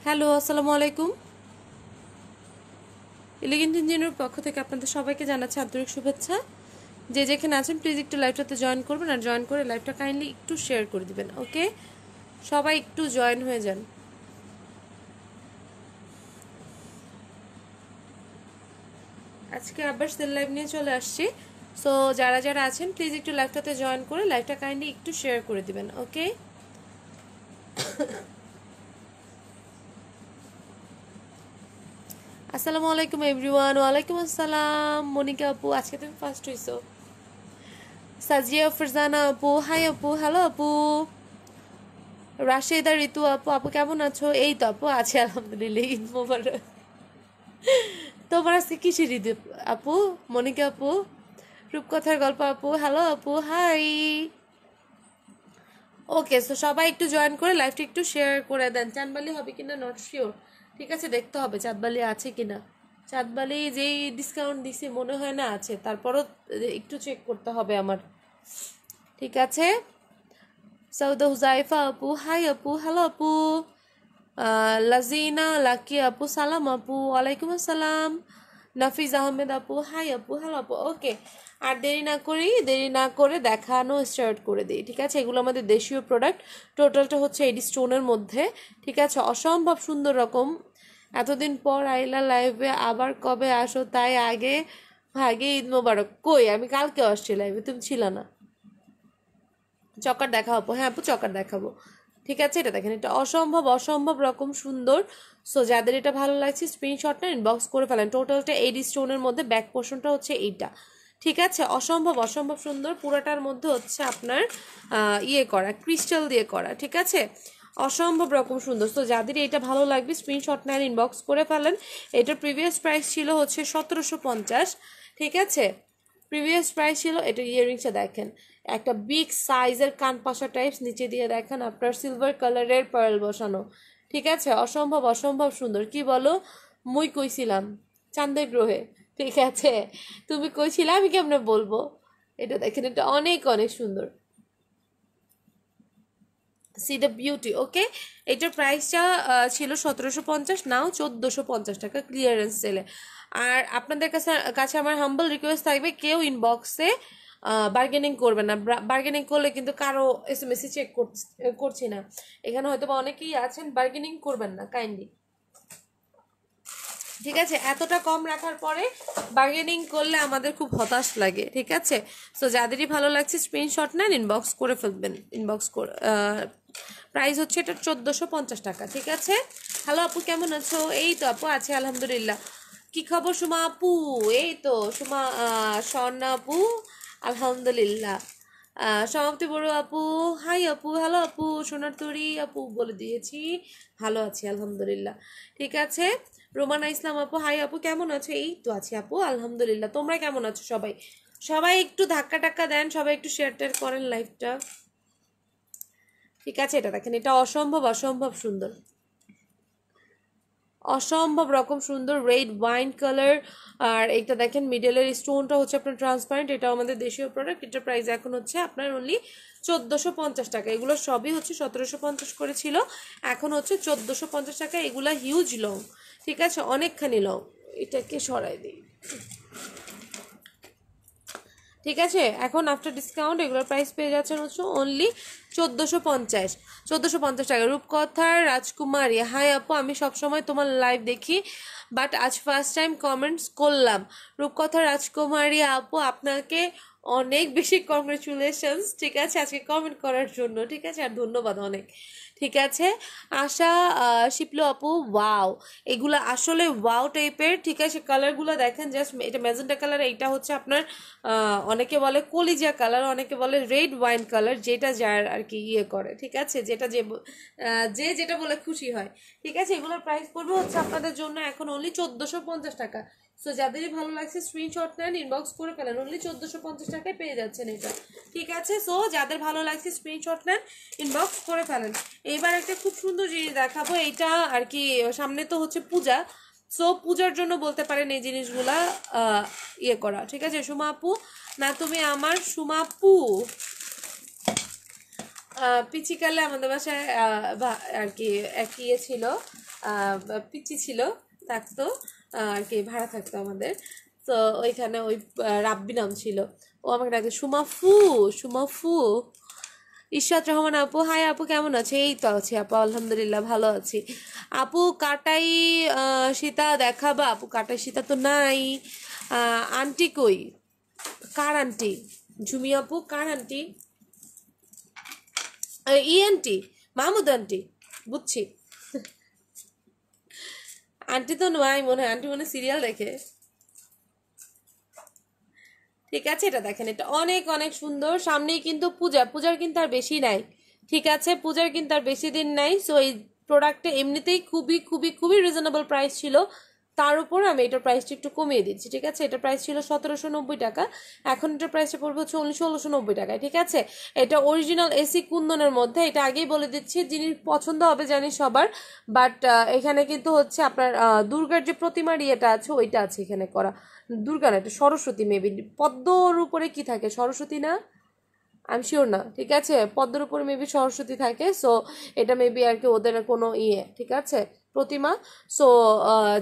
Hello, আসসালামু আলাইকুম। Elegant ইঞ্জিনিয়ারের পক্ষ থেকে আপনাদের সবাইকে জানাচ্ছি আন্তরিক শুভেচ্ছা। যে যেখানে আছেন প্লিজ একটু লাইভটাতে জয়েন করবেন, আর জয়েন করে লাইভটা কাইন্ডলি একটু শেয়ার করে দিবেন। ওকে, সবাই একটু জয়েন হয়ে যান। আজকে আবার সেল লাইভ নিয়ে চলে আসছি। সো যারা যারা আছেন প্লিজ একটু লাইভটাতে জয়েন করে লাইভটা কাইন্ডলি একটু শেয়ার করে দিবেন। ওকে, আসসালামু আলাইকুম এভরিওয়ান। ওয়ালাইকুম আসসালাম মনিকা আপু, আজকে তুমি ফার্স্ট হইছো। সাজিয়া ফরজানা আপু, হাই আপু, হ্যালো আপু। রাশেদা ঋতু আপু, আপু কেমন আছো? এই তো আপু আছে আলহামদুলিল্লাহ, ঈদ মোবারক। তোমার আজকে কিসের ঈদ আপু? মনিকা আপু, রূপকথার গল্প আপু, হ্যালো আপু, হাই। ওকে, সো সবাই একটু জয়েন করে লাইভটা একটু শেয়ার করে দেন। চাঁদবালি হবে কিনা নট শিওর, ঠিক আছে, দেখতে হবে চাঁদবালি আছে কিনা। চাঁদবালি যেই ডিসকাউন্ট দিছি মনে হয় না আছে, তারপরও একটু চেক করতে হবে আমার, ঠিক আছে। সৌদা হুজাইফা আপু, হাই আপু, হ্যালো আপু। লাজিনা লাকি আপু, সালাম আপু, ওয়ালাইকুম আসসালাম। নাফিজ আহমেদ আপু, হাই আপু, হ্যালো আপু। ওকে, আর দেরি না করে দেখানো স্টার্ট করে দিই, ঠিক আছে। এগুলো আমাদের দেশীয় প্রোডাক্ট, টোটালটা হচ্ছে এডি স্টোনের মধ্যে, ঠিক আছে। অসম্ভব সুন্দর রকম। এতদিন পর আইলা লাইভে, আবার কবে আসো তাই আগে ভাগে ঈদ মোবারক। কই, আমি কালকে আসছি লাইভে, তুমি ছিল না। চকার দেখাবো, হ্যাঁ আপু চকার দেখাবো, ঠিক আছে। এটা দেখেন, এটা অসম্ভব অসম্ভব রকম সুন্দর। সো যাদের এটা ভালো লাগছে স্ক্রিনশটটা ইনবক্স করে ফেলেন। টোটালটা এডি স্টোনের মধ্যে, ব্যাক পোর্শনটা হচ্ছে এইটা, ঠিক আছে। অসম্ভব অসম্ভব সুন্দর, পুরাটার মধ্যে হচ্ছে আপনার ইয়ে করা, ক্রিস্টাল দিয়ে করা, ঠিক আছে। অসম্ভব রকম সুন্দর। তো যাদের এটা ভালো লাগবে স্ক্রিনশট নেন, ইনবক্স করে ফেলেন। এটার প্রিভিয়াস প্রাইস ছিল হচ্ছে 1750, ঠিক আছে। প্রিভিয়াস প্রাইস ছিল। এটা ইয়াররিংসটা দেখেন, একটা বিগ সাইজের কান পাশা টাইপস, নিচে দিয়ে দেখেন আপনার সিলভার কালারের পার্ল বসানো, ঠিক আছে। অসম্ভব অসম্ভব সুন্দর, কি বলো? মুই কইছিলাম চাঁদের গ্রহে, ঠিক আছে। তুমি কইছিলে, আমি কেমনে বলবো। এটা দেখেন, এটা অনেক অনেক সুন্দর। C the beauty. ওকে, এটার প্রাইসটা ছিল 1750, নাও 1450 টাকা ক্লিয়ারেন্স সেলে। আর আপনাদের কাছে কাছে আমার হাম্বল রিকোয়েস্ট থাকবে, কেউ ইনবক্সে বার্গেনিং করবে না। বার্গেনিং করলে কিন্তু কারো এসএমএসি চেক করছি না এখানে, হয়তো বা অনেকেই আছেন, বার্গেনিং করবেন না কাইন্ডলি, ঠিক আছে। এতটা কম রাখার পরে বার্গেনিং করলে আমাদের খুব হতাশ লাগে, ঠিক আছে। সো যাদেরই ভালো লাগছে স্ক্রিনশট নেন, ইনবক্স করে ফেলবেন। ইনবক্স করে প্রাইস হচ্ছে এটা 1450 টাকা, ঠিক আছে। হ্যালো আপু, কেমন আছো? এই তো আপু আছে আলহামদুলিল্লাহ। কি খবর সুমা আপু? এই তো সুমা, স্বর্ণা আপু, আলহামদুলিল্লাহ। সমাপ্তি বড় আপু, হাই আপু, হ্যালো আপু। সোনার তরি আপু বলে দিয়েছি, ভালো আছি আলহামদুলিল্লাহ, ঠিক আছে। রোমানা ইসলাম আপু, হাই আপু, কেমন আছো? এই তো আছি আপু আলহামদুলিল্লাহ। তোমরা কেমন আছো সবাই? সবাই একটু ধাক্কা টাক্কা দেন, সবাই একটু শেয়ার টেয়ার করেন লাইভটা, ঠিক আছে। এটা দেখেন, এটা অসম্ভব অসম্ভব সুন্দর, অসম্ভব রকম সুন্দর রেড ওয়াইন কালার। আর এইটা দেখেন, মিডলের স্টোনটা হচ্ছে আপনার ট্রান্সপারেন্ট। এটা আমাদের দেশীয় প্রোডাক্ট। এটার প্রাইস এখন হচ্ছে আপনার অনলি 1450 টাকা। এগুলো সবই হচ্ছে 1750 করে ছিল, এখন হচ্ছে 1450 টাকা। এগুলা হিউজ লং, ঠিক আছে, অনেকখানি লং। এটাকে সরাই দিই, ঠিক আছে। এখন আফটার ডিসকাউন্ট এগুলোর প্রাইস পেয়ে যাচ্ছেন হচ্ছে অনলি 1450, 1450 টাকা। রূপকথার রাজকুমারী, হাই আপু, আমি সবসময় তোমার লাইভ দেখি, বাট আজ ফার্স্ট টাইম কমেন্টস করলাম। রূপকথার রাজকুমারী আপু, আপনাকে অনেক বেশি কংগ্রেচুলেশনস, ঠিক আছে, আজকে কমেন্ট করার জন্য, ঠিক আছে। আর ধন্যবাদ অনেক, ঠিক আছে। আশা শিপলো আপু, ওয়াও, এগুলো আসলে ওয়াও টাইপের, ঠিক আছে। কালারগুলো দেখেন জাস্ট, এটা ম্যাজেন্টা কালার, এইটা হচ্ছে আপনার অনেকে বলে কলিজা কালার, অনেকে বলে রেড ওয়াইন কালার, যেটা যার আর কি ইয়ে করে, ঠিক আছে, যেটা যে যেটা বলে খুশি হয়, ঠিক আছে। এগুলোর প্রাইস পড়বে হচ্ছে আপনাদের জন্য এখন অনলি 1450 টাকা। সো যাদেরই ভালো লাগছে স্ক্রিনশট নেন, ইনবক্স করে ফেলেন, অনলি 1450 টাকায় পেয়ে যাচ্ছেন এটা, ঠিক আছে। সো যাদের ভালো লাগছে স্ক্রিনশট নেন, ইনবক্স করে ফেলেন। এইবার একটা খুব সুন্দর জিনিস দেখাবো, এইটা আর কি, সামনে তো হচ্ছে পূজা, সো পূজার জন্য বলতে পারেন এই জিনিসগুলা ইয়ে করা, ঠিক আছে। সুমা আপু, না তুমি আমার সুমা আপু, পিচিকালে আমাদের বাসায় আর কি এক ইয়ে ছিল, পিচি ছিল, থাকতো আর কি, ভাড়া থাকতো আমাদের। তো ওইখানে ওই রাব্বি নাম ছিল, ও আমাকে ডাকতো সুমাফু, সুমাফু। ইশরাত রহমান আপু, হাই আপু, কেমন আছে? এই তো আছি আপু, আলহামদুলিল্লাহ ভালো আছি। আপু কাটাই সীতা দেখাবা? আপু কাটাই সীতা তো নাই। আন্টি কই? কার আন্টি? ঝুমি আপু কার আন্টি? ই আন্টি, মাহমুদ আন্টি, বুঝছি। আন্টি তো নয় মনে হয়, আন্টি মনে সিরিয়াল দেখে। ঠিক আছে, এটা দেখেন, এটা অনেক অনেক সুন্দর। সামনেই কিন্তু পূজা, পূজার কিন্তু আর বেশি নাই। ঠিক আছে, পূজার কিন্তু আর বেশি দিন নাই। সো এই প্রোডাক্টটা এমনিতেই খুবই খুবই খুবই রিজনেবল প্রাইস ছিল, তার উপর আমি এটার প্রাইসটা একটু কমিয়ে দিচ্ছি। ঠিক আছে, এটার প্রাইস ছিল 1790 টাকা, এখন এটার প্রাইসটা পড়বে হচ্ছে 1690 টাকায়। ঠিক আছে, এটা অরিজিনাল এসি কুন্দনের মধ্যে, এটা আগেই বলে দিচ্ছি, যিনি পছন্দ হবে জানি সবার। বাট এখানে কিন্তু হচ্ছে আপনার দুর্গার যে প্রতিমার ইয়েটা আছে ওইটা আছে এখানে করা। দুর্গা না, এটা সরস্বতী মেবি। পদ্মর উপরে কি থাকে, সরস্বতী না? আমি শিওর না। ঠিক আছে, পদ্মের উপরে মেবি সরস্বতী থাকে। সো এটা মেবি আর কি ওদের কোনো ইয়ে, ঠিক আছে, প্রতিমা। সো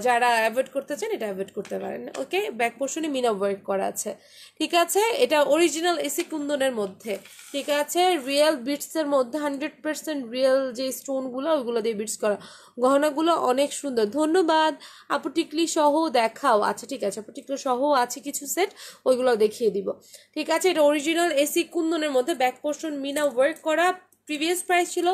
যারা অ্যাভয়েড করতে চান এটা অ্যাভয়েড করতে পারেন। ওকে, ব্যাক পোর্শনে মিনা ওয়ার্ক করা আছে। ঠিক আছে, এটা অরিজিনাল এসি কুন্দনের মধ্যে। ঠিক আছে, রিয়েল বিটসের মধ্যে 100% রিয়েল যে স্টোনগুলো ওইগুলো দিয়ে বিটস করা। গহনাগুলো অনেক সুন্দর। ধন্যবাদ আপু। টিকলি সহ দেখাও। আচ্ছা ঠিক আছে আপু, টিকলি সহ আছে কিছু সেট, ওইগুলো দেখিয়ে দিব। ঠিক আছে, এটা অরিজিনাল এসি কুন্দনের মধ্যে, ব্যাক পোর্শন মিনা ওয়ার্ক করা। প্রিভিয়াস প্রাইস ছিল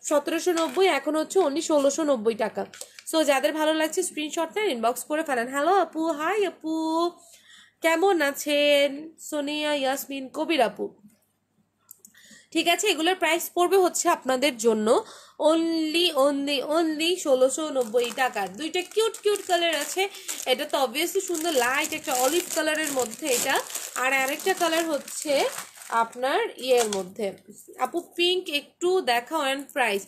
1790, এখন হচ্ছে অনলি 1690 টাকা। সো যাদের ভালো লাগছে স্ক্রিনশট নেন, ইনবক্স করে ফেলেন। হ্যালো আপু, হাই আপু, কেমন আছেন? সোনিয়া ইয়াসমিন কবির আপু। ঠিক আছে, এগুলোর প্রাইস পড়বে হচ্ছে আপনাদের জন্য অনলি অনলি অনলি 1690 টাকা। দুইটা কিউট কিউট কালার আছে। এটা তো অবভিয়াসলি সুন্দর, লাইট একটা অলিভ কালারের মধ্যে এটা, আর আরেকটা কালার হচ্ছে আপনার ইয়ের মধ্যে। আপু পিঙ্ক একটু দেখাও অ্যান্ড প্রাইস।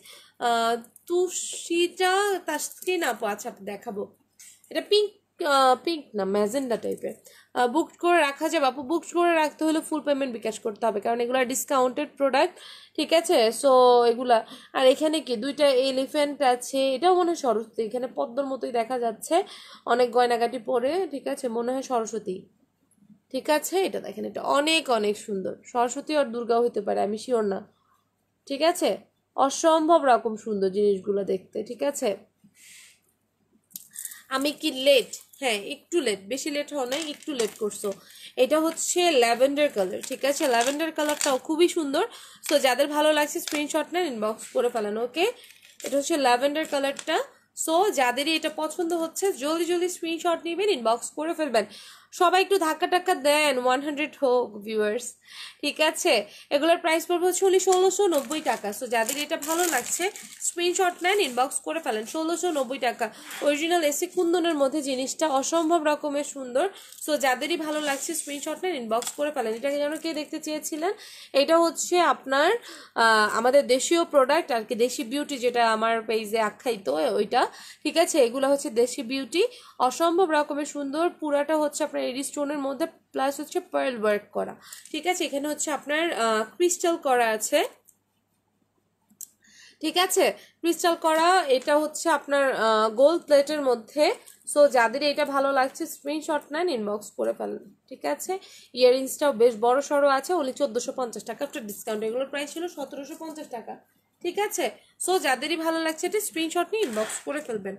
তুষিটা তাসকিন আপু, আচ্ছা দেখাবো। এটা পিঙ্ক, পিঙ্ক না ম্যাজেন্ডা টাইপের। বুক করে রাখা যাবে আপু? বুক করে রাখতে হলে ফুল পেমেন্ট বিকাশ করতে হবে, কারণ এগুলো ডিসকাউন্টেড প্রোডাক্ট। ঠিক আছে, সো এগুলা। আর এখানে কি দুইটা এলিফ্যান্ট আছে, এটাও মনে হয় সরস্বতী, এখানে পদ্মর মতোই দেখা যাচ্ছে, অনেক গয়নাগাটি পরে। ঠিক আছে, মনে হয় সরস্বতী। ঠিক আছে, এটা দেখেন, এটা অনেক অনেক সুন্দর। সরস্বতী আর দুর্গাও হতে পারে, আমি শিওর না। ঠিক আছে, অসম্ভব রকম সুন্দর জিনিসগুলো দেখতে। ঠিক আছে, আমি কি লেট? হ্যাঁ একটু লেট, বেশি লেট হও নাই, একটু লেট করছো। এটা হচ্ছে ল্যাভেন্ডার কালার। ঠিক আছে, ল্যাভেন্ডার কালারটাও খুবই সুন্দর। সো যাদের ভালো লাগছে স্ক্রিনশট নেন, ইনবক্স করে ফেলেন। ওকে, এটা হচ্ছে ল্যাভেন্ডার কালারটা। সো যাদেরই এটা পছন্দ হচ্ছে জলদি জলদি স্ক্রিনশট নেবেন, ইনবক্স করে ফেলবেন। সবাই একটু ধাক্কা টাক্কা দেন, 100 হোক ভিউয়ার্স। ঠিক আছে, এগুলোর প্রাইস পড়বে হচ্ছে 1690 টাকা। সো যাদের এটা ভালো লাগছে স্ক্রিনশট নেন, ইনবক্স করে ফেলেন। 1690 টাকা, অরিজিনাল এসি কুন্দনের মধ্যে জিনিসটা অসম্ভব রকমের সুন্দর। সো যাদেরই ভালো লাগছে স্ক্রিনশট নেন, ইনবক্স করে ফেলেন। এটাকে যেন কে দেখতে চেয়েছিলেন, এটা হচ্ছে আপনার আমাদের দেশীয় প্রোডাক্ট আর কি, দেশি বিউটি, যেটা আমার পেজে আখ্যায়িত ওইটা। ঠিক আছে, এগুলো হচ্ছে দেশি বিউটি, অসম্ভব রকমের সুন্দর। পুরাটা হচ্ছে আপনার এডি স্টোনের মধ্যে, প্লাস হচ্ছে পার্ল ওয়ার্ক করা। ঠিক আছে, এখানে হচ্ছে আপনার ক্রিস্টাল করা আছে। ঠিক আছে, ক্রিস্টাল করা, এটা হচ্ছে আপনার গোল্ড প্লেটের মধ্যে। সো যাদের এটা ভালো লাগছে স্ক্রিনশট নেন, ইনবক্স করে ফেলেন। ঠিক আছে, ইয়াররিংসটাও বেশ বড় সড়ো আছে, ওনলি 1450 টাকা আফটার ডিসকাউন্ট। এগুলোর প্রাইস ছিল 1750 টাকা। ঠিক আছে, সো যাদেরই ভালো লাগছে এটা স্ক্রিনশট নিয়ে ইনবক্স করে ফেলবেন।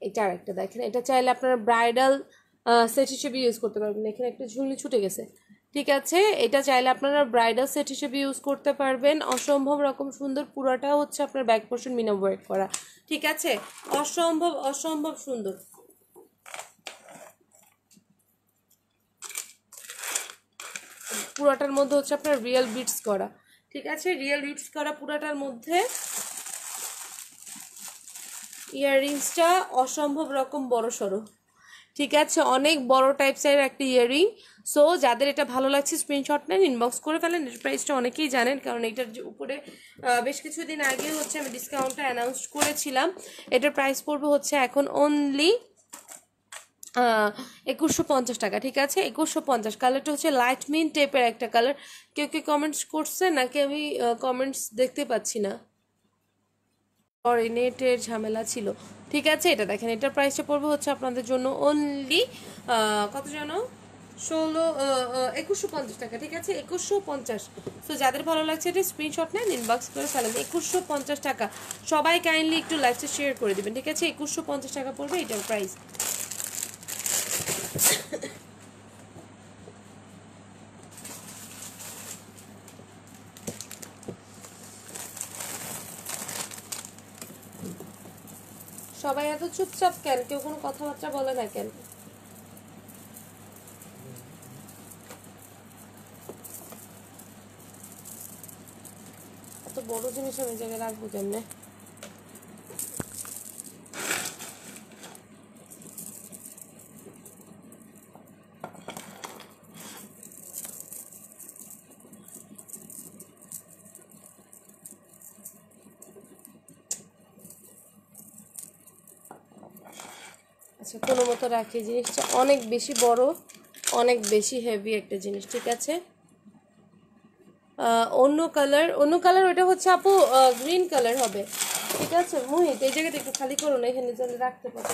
এটা আরেকটা দেখেন, এটা চাইলে আপনারা ব্রাইডাল সেট হিসেবে ইউজ করতে পারবেন। এখানে একটা ঝুলনি ছুটে গেছে। ঠিক আছে, এটা চাইলে আপনারা ব্রাইডাল সেট হিসেবে ইউজ করতে পারবেন। অসম্ভব রকম সুন্দর, পুরোটা হচ্ছে আপনার ব্যাক পোর্শন মিনা ওয়ার্ক করা। ঠিক আছে, অসম্ভব অসম্ভব সুন্দর। পুরোটার মধ্যে হচ্ছে আপনার রিয়েল বিটস করা, ঠিক আছে, রিয়েল বিটস করা পুরোটার মধ্যে। ইয়াররিংসটা অসম্ভব রকম বড় সড়ো, ঠিক আছে, অনেক বড় টাইপসের একটা ইয়াররিং। সো যাদের এটা ভালো লাগছে স্ক্রিনশট নেন, ইনবক্স করে ফেলেন। এর প্রাইসটা অনেকেই জানেন, কারণ এটার যে উপরে বেশ কিছুদিন আগে হচ্ছে আমি ডিসকাউন্টটা অ্যানাউন্স করেছিলাম। এটার প্রাইস পড়বে হচ্ছে এখন অনলি 2150 টাকা, ঠিক আছে, 2150। কালারটা হচ্ছে লাইট মিন টাইপের একটা কালার। কেউ কেউ কমেন্টস করছে নাকি আমি কমেন্টস দেখতে পাচ্ছি না, পরে নেটের ঝামেলা ছিল, ঠিক আছে। এটা দেখেন, এটার প্রাইসটা পড়বে হচ্ছে আপনাদের জন্য অনলি কত জানো, 2150 টাকা, ঠিক আছে, 2150। সো যাদের ভালো লাগছে এটা স্ক্রিনশট নেন, ইনবক্স করে ফেলেন। 2150 টাকা। সবাই কাইন্ডলি একটু লাইভটা শেয়ার করে দিবেন, ঠিক আছে। 2150 টাকা পড়বে এটার প্রাইস। সবাই এত চুপচাপ কেন? কেউ কোনো কথাবার্তা বলে না কেন? এত বড় জিনিস আমি জায়গায় রাখবো কেমনে? আচ্ছা, কোনো মতো রাখি। জিনিসটা অনেক বেশি বড়, অনেক বেশি হেভি একটা জিনিস, ঠিক আছে। অন্য কালার ওটা হচ্ছে আপু গ্রিন কালার হবে, ঠিক আছে। মোহিত এই জায়গাটা একটু খালি করো না, এখানে যেন রাখতে পারো।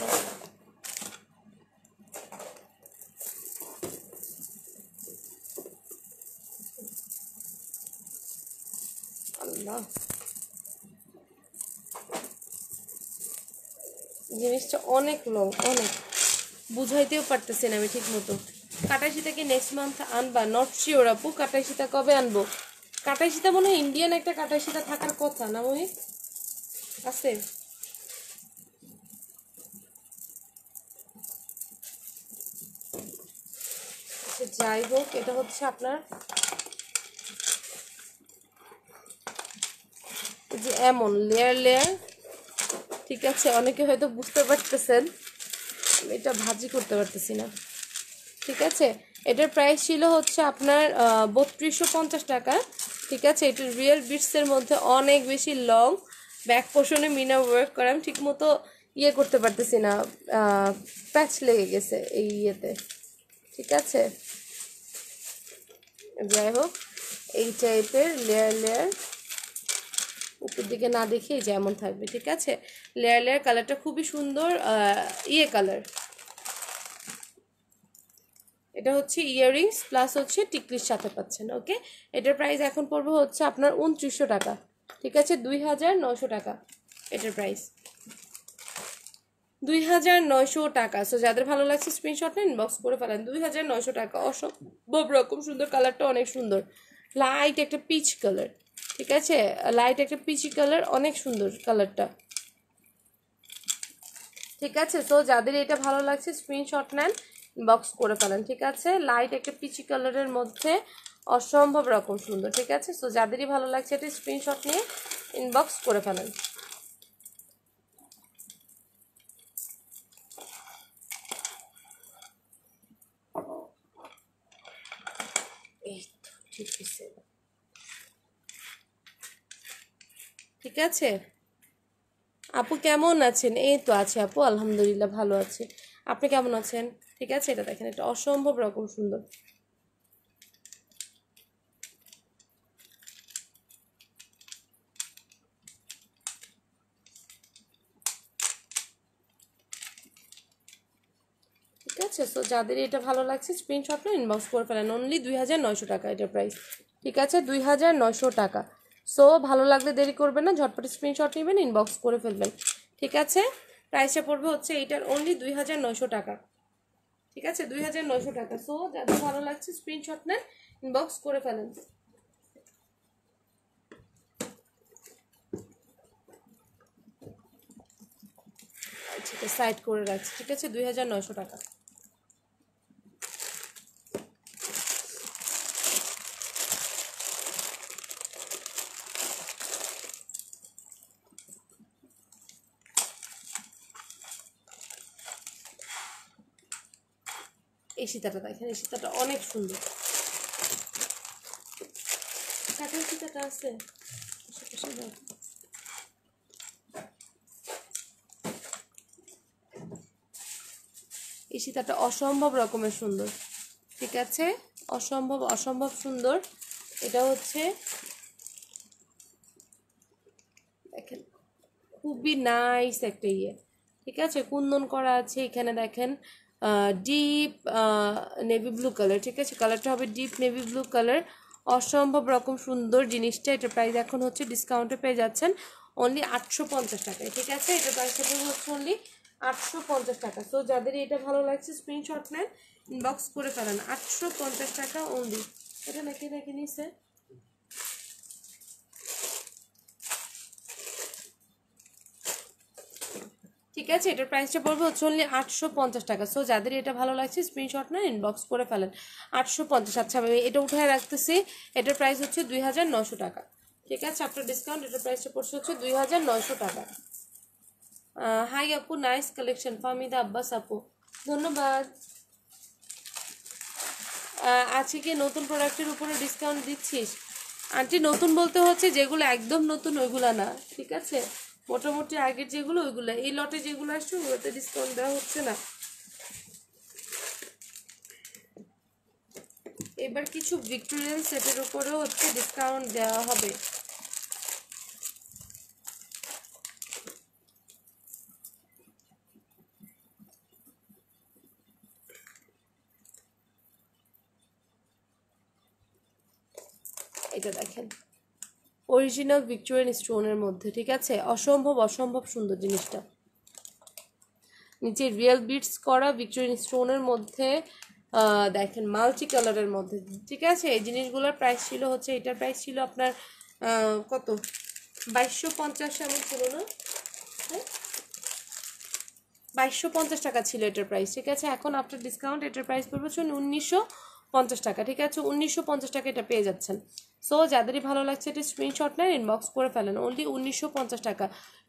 আল্লাহ, জিনিসটা অনেক লং, অনেক বুঝাইতেও পারতেছি না আমি ঠিক মতো। কাটাই সীতা কি নেক্সট মান্থ আনবা? নট শিওর আপু, কাটাই সীতা কবে আনবো। কাটাই সীতা মনে হয় ইন্ডিয়ান একটা কাটাই সীতা থাকার কথা না মোহিত, আছে। যাই হোক, এটা হচ্ছে আপনার যে এমন লেয়ার লেয়ার, ঠিক আছে। অনেকে হয়তো বুঝতে পারতেছেন, এটা ভাজি করতে পারতেছি না, ঠিক আছে। এটার প্রাইস ছিল হচ্ছে আপনার 3250 টাকা, ঠিক আছে। এটার রিয়েল বিটসের মধ্যে অনেক বেশি লং, ব্যাক পোর্শনে মিনা ওয়ার্ক করা। আমি ঠিক মতো ইয়ে করতে পারতেছি না, প্যাচ লেগে গেছে এই ইয়েতে, ঠিক আছে। যাই হোক, এই টাইপের লেয়ার লেয়ার উপর দিকে না দেখে যেমন থাকবে, ঠিক আছে। লেয়ার লেয়ার কালারটা খুবই সুন্দর, ইয়ে কালার। এটা হচ্ছে ইয়াররিংস প্লাস হচ্ছে টিকলির সাথে পাচ্ছেন, ওকে। এটার প্রাইস এখন পড়বে হচ্ছে আপনার 2900 টাকা, ঠিক আছে, 2900 টাকা এটার প্রাইস, 2900 টাকা। সো যাদের ভালো লাগছে স্ক্রিনশট নিন, ইনবক্স করে ফেলেন। 2900 টাকা, অসম্ভব রকম সুন্দর। কালারটা অনেক সুন্দর, লাইট একটা পিচ কালার, ঠিক আছে, লাইট একটা পিচি কালার, অনেক সুন্দর কালারটা, ঠিক আছে। সো যাদের এটা ভালো লাগছে স্ক্রিনশট নেন, ইনবক্স করে ফেলেন, ঠিক আছে। লাইট একটা পিচি কালারের মধ্যে অসম্ভব রকম সুন্দর, ঠিক আছে। সো যাদেরই ভালো লাগছে এটা স্ক্রিনশট নিয়ে ইনবক্স করে ফেলেন। এই তো ঠিক আছে, ঠিক আছে। আপু কেমন আছেন? এই তো আছে আপু, আলহামদুলিল্লাহ ভালো আছে। আপনি কেমন আছেন? ঠিক আছে, এটা দেখেন, এটা অসম্ভব রকম সুন্দর, ঠিক আছে। সো যাদের এটা ভালো লাগছে স্ক্রিনশট না ইনবক্স করে ফেলেন। অনলি 2900 টাকা এটার প্রাইস, ঠিক আছে, 2900 টাকা। সো ভালো লাগলে দেরি করবেন না, ঝটপট স্ক্রিনশট নেবেন, ইনবক্স করে ফেলবেন, ঠিক আছে। প্রাইসটা পড়বে হচ্ছে এইটার অনলি 2900 টাকা, ঠিক আছে, 2900 টাকা। সো যাদের ভালো লাগছে স্ক্রিনশট নেন, ইনবক্স করে ফেলেন। ঠিক আছে, সাইড করে রাখছি, ঠিক আছে, 2900 টাকা। এই সীতাটা দেখেন, এই সীতাটা অনেক সুন্দর। কাঠের সীতাটা আছে এই সীতাটা অসম্ভব রকমের সুন্দর, ঠিক আছে, অসম্ভব অসম্ভব সুন্দর। এটা হচ্ছে দেখেন খুবই নাইস একটা ইয়ে, ঠিক আছে, কুন্দন করা আছে এখানে দেখেন, ডিপ নেভি ব্লু কালার, ঠিক আছে, কালারটা হবে ডিপ নেভি ব্লু কালার, অসম্ভব রকম সুন্দর জিনিসটা। এটার প্রাইস এখন হচ্ছে ডিসকাউন্টে পেয়ে যাচ্ছেন অনলি 850 টাকায়, ঠিক আছে, এটার প্রাইসটা হচ্ছে অনলি 850 টাকা। সো যাদের এটা ভালো লাগছে স্ক্রিনশট নেন, ইনবক্স করে ফেলেন, 850 টাকা অনলি। এটা নাকি নাকি নিছে ঠিক আছে, এটার প্রাইসটা পড়বে হচ্ছে অনলি 850 টাকা। সো যাদের এটা ভালো লাগছে স্ক্রিনশট নেন, ইনবক্স করে ফেলেন, 850। আচ্ছা আমি এটা উঠায় রাখতেছি, এটার প্রাইস হচ্ছে 2900 টাকা, ঠিক আছে, আফটার ডিসকাউন্ট এটার প্রাইসটা পড়ছে হচ্ছে 2900 টাকা। হাই আপু, নাইস কালেকশন, ফাহমিদা আব্বাস আপু, ধন্যবাদ। আজকে কি নতুন প্রোডাক্টের উপরে ডিসকাউন্ট দিচ্ছিস? আন্টি নতুন বলতে হচ্ছে যেগুলো একদম নতুন ওইগুলা না, ঠিক আছে, মোটামুটি আগের যেগুলো ওইগুলো, এই লটে যেগুলো আসছে ওগুলোতে ডিসকাউন্ট দেওয়া হচ্ছে না। এবার কিছু ভিক্টোরিয়ান সেটের উপরেও হচ্ছে ডিসকাউন্ট দেওয়া হবে। এটা দেখেন অরিজিনাল ভিক্টোরিয়ান স্টোনের মধ্যে, ঠিক আছে, অসম্ভব অসম্ভব সুন্দর জিনিসটা, নিচে রিয়েল বিটস করা ভিক্টোরিয়ান স্টোনের মধ্যে, দেখেন মাল্টি কালারের মধ্যে, ঠিক আছে। এই জিনিসগুলোর প্রাইস ছিল হচ্ছে, এটার প্রাইস ছিল আপনার কত 2250 এমন ছিল না, হ্যাঁ 2250 টাকা ছিল এটার প্রাইস, ঠিক আছে। এখন আফটার ডিসকাউন্ট এটার প্রাইস পড়বে 1950 টাকা, ঠিক আছে, 1950 টাকা এটা পেয়ে যাচ্ছেন। সো যাদেরই ভালো লাগছে এটা স্ক্রিনশট নেন, ইনবক্স করে ফেলেন, অনলি 1950 টাকা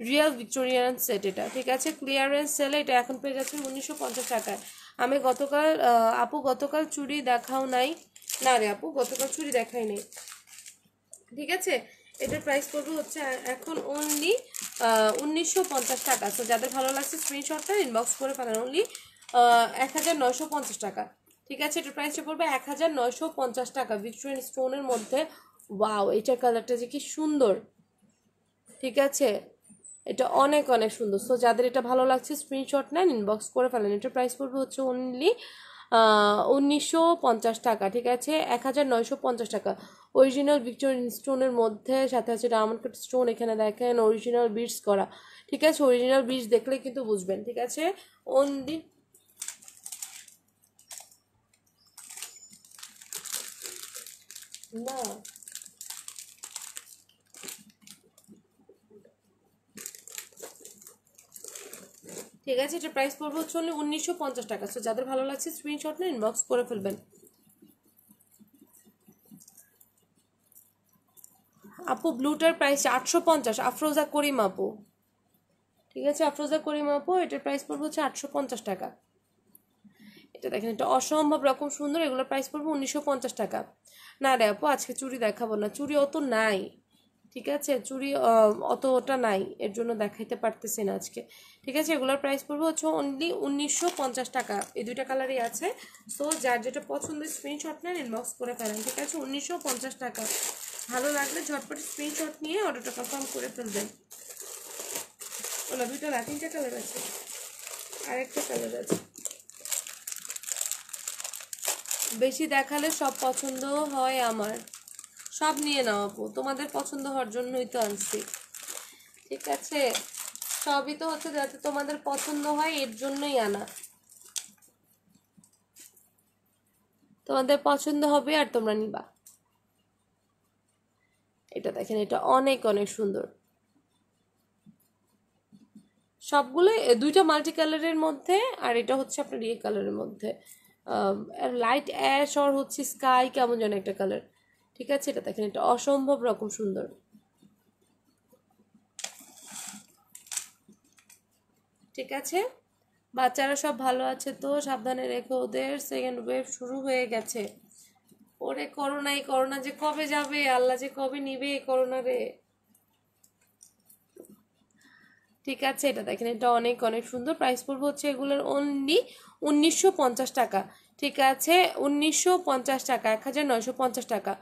রিয়েল ভিক্টোরিয়ান সেট এটা, ঠিক আছে, ক্লিয়ারেন্স সেলে এটা এখন পেয়ে যাচ্ছেন 1950 টাকায়। আমি গতকাল আপু গতকাল চুড়ি দেখাও নাই, না রে আপু গতকাল চুড়ি দেখাই নাই, ঠিক আছে, এটার প্রাইস পড়বে হচ্ছে এখন অনলি 1950 টাকা। সো যাদের ভালো লাগছে স্ক্রিনশটটা ইনবক্স করে ফেলেন, অনলি 1950 টাকা, ঠিক আছে, এটার প্রাইসটা পড়বে 1950 টাকা ভিক্টোরিয়ান স্টোনের মধ্যে। ওয়াও, এটার কালারটা যে কি সুন্দর, ঠিক আছে, এটা অনেক অনেক সুন্দর। সো যাদের এটা ভালো লাগছে স্ক্রিনশট নেন, ইনবক্স করে ফেলেন, এটার প্রাইস পড়বে হচ্ছে অনলি 1950 টাকা, ঠিক আছে, 1950 টাকা অরিজিনাল ভিক্টোরিয়ান স্টোনের মধ্যে, সাথে আছে ডায়মন্ড কাট স্টোন, এখানে দেখেন অরিজিনাল বিটস করা, ঠিক আছে, অরিজিনাল বিটস দেখলে কিন্তু বুঝবেন, ঠিক আছে, অনলি না ঠিক আছে, এটা প্রাইস পড়বে হচ্ছে অনলি 1950 টাকা। সো যাদের ভালো লাগছে স্ক্রিনশট নিয়ে ইনবক্স করে ফেলবেন। আপু ব্লুটার প্রাইস 850, আফরোজা করিম আপু, ঠিক আছে, আফরোজা করিম আপু, এটার প্রাইস পড়বে হচ্ছে 850 টাকা। এটা দেখেন, এটা অসম্ভব রকম সুন্দর, এগুলোর প্রাইস পড়বে 1950 টাকা। না রে আপু আজকে চুড়ি দেখাবো না, চুড়ি অত নাই, ঠিক আছে, চুড়ি অতটা নাই, এর জন্য দেখাইতে পারতেছি না আজকে, ঠিক আছে, এগুলোর প্রাইস পড়বে হচ্ছে অনলি 1950 টাকা, এই দুইটা কালারই আছে। সো যার যেটা পছন্দ স্ক্রিনশট নেন, ইনবক্স করে ফেলেন, ঠিক আছে, 1950 টাকা। ভালো লাগলে ঝটপট স্ক্রিনশট নিয়ে অর্ডারটা কনফার্ম করে ফেলবেন। ওলা দুইটা না, তিনটা কালার আছে, আরেকটা কালার আছে, বেশি দেখালে সব পছন্দ হয় আমার, সব নিয়ে নাও আপু, তোমাদের পছন্দ হওয়ার জন্যই তো আনছি, ঠিক আছে, সবই তো হচ্ছে যাতে তোমাদের পছন্দ হয় এর জন্যই আনা, তোমাদের পছন্দ হবে আর তোমরা নিবা। এটা দেখেন, এটা অনেক অনেক সুন্দর, সবগুলো দুইটা মাল্টি কালারের মধ্যে, আর এটা হচ্ছে আপনার ইয়ে কালারের মধ্যে, লাইট অ্যাশ আর হচ্ছে স্কাই কেমন যেন একটা কালার, ঠিক আছে, এটা দেখেন, এটা অসম্ভব রকম সুন্দর, ঠিক আছে, বাচ্চারা সব ভালো আছে তো? সাবধানে রেখো ওদের, সেকেন্ড ওয়েভ শুরু হয়ে গেছে। ওরে করোনা, এই করোনা যে কবে যাবে, আল্লাহ যে কবে নিবে এই করোনা রে। ঠিক আছে, এটা দেখেন, এটা অনেক অনেক সুন্দর। প্রাইস পড়বে হচ্ছে এগুলোর অনলি 1950 টাকা। ঠিক আছে, 1950 টাকা, 1950 টাকা।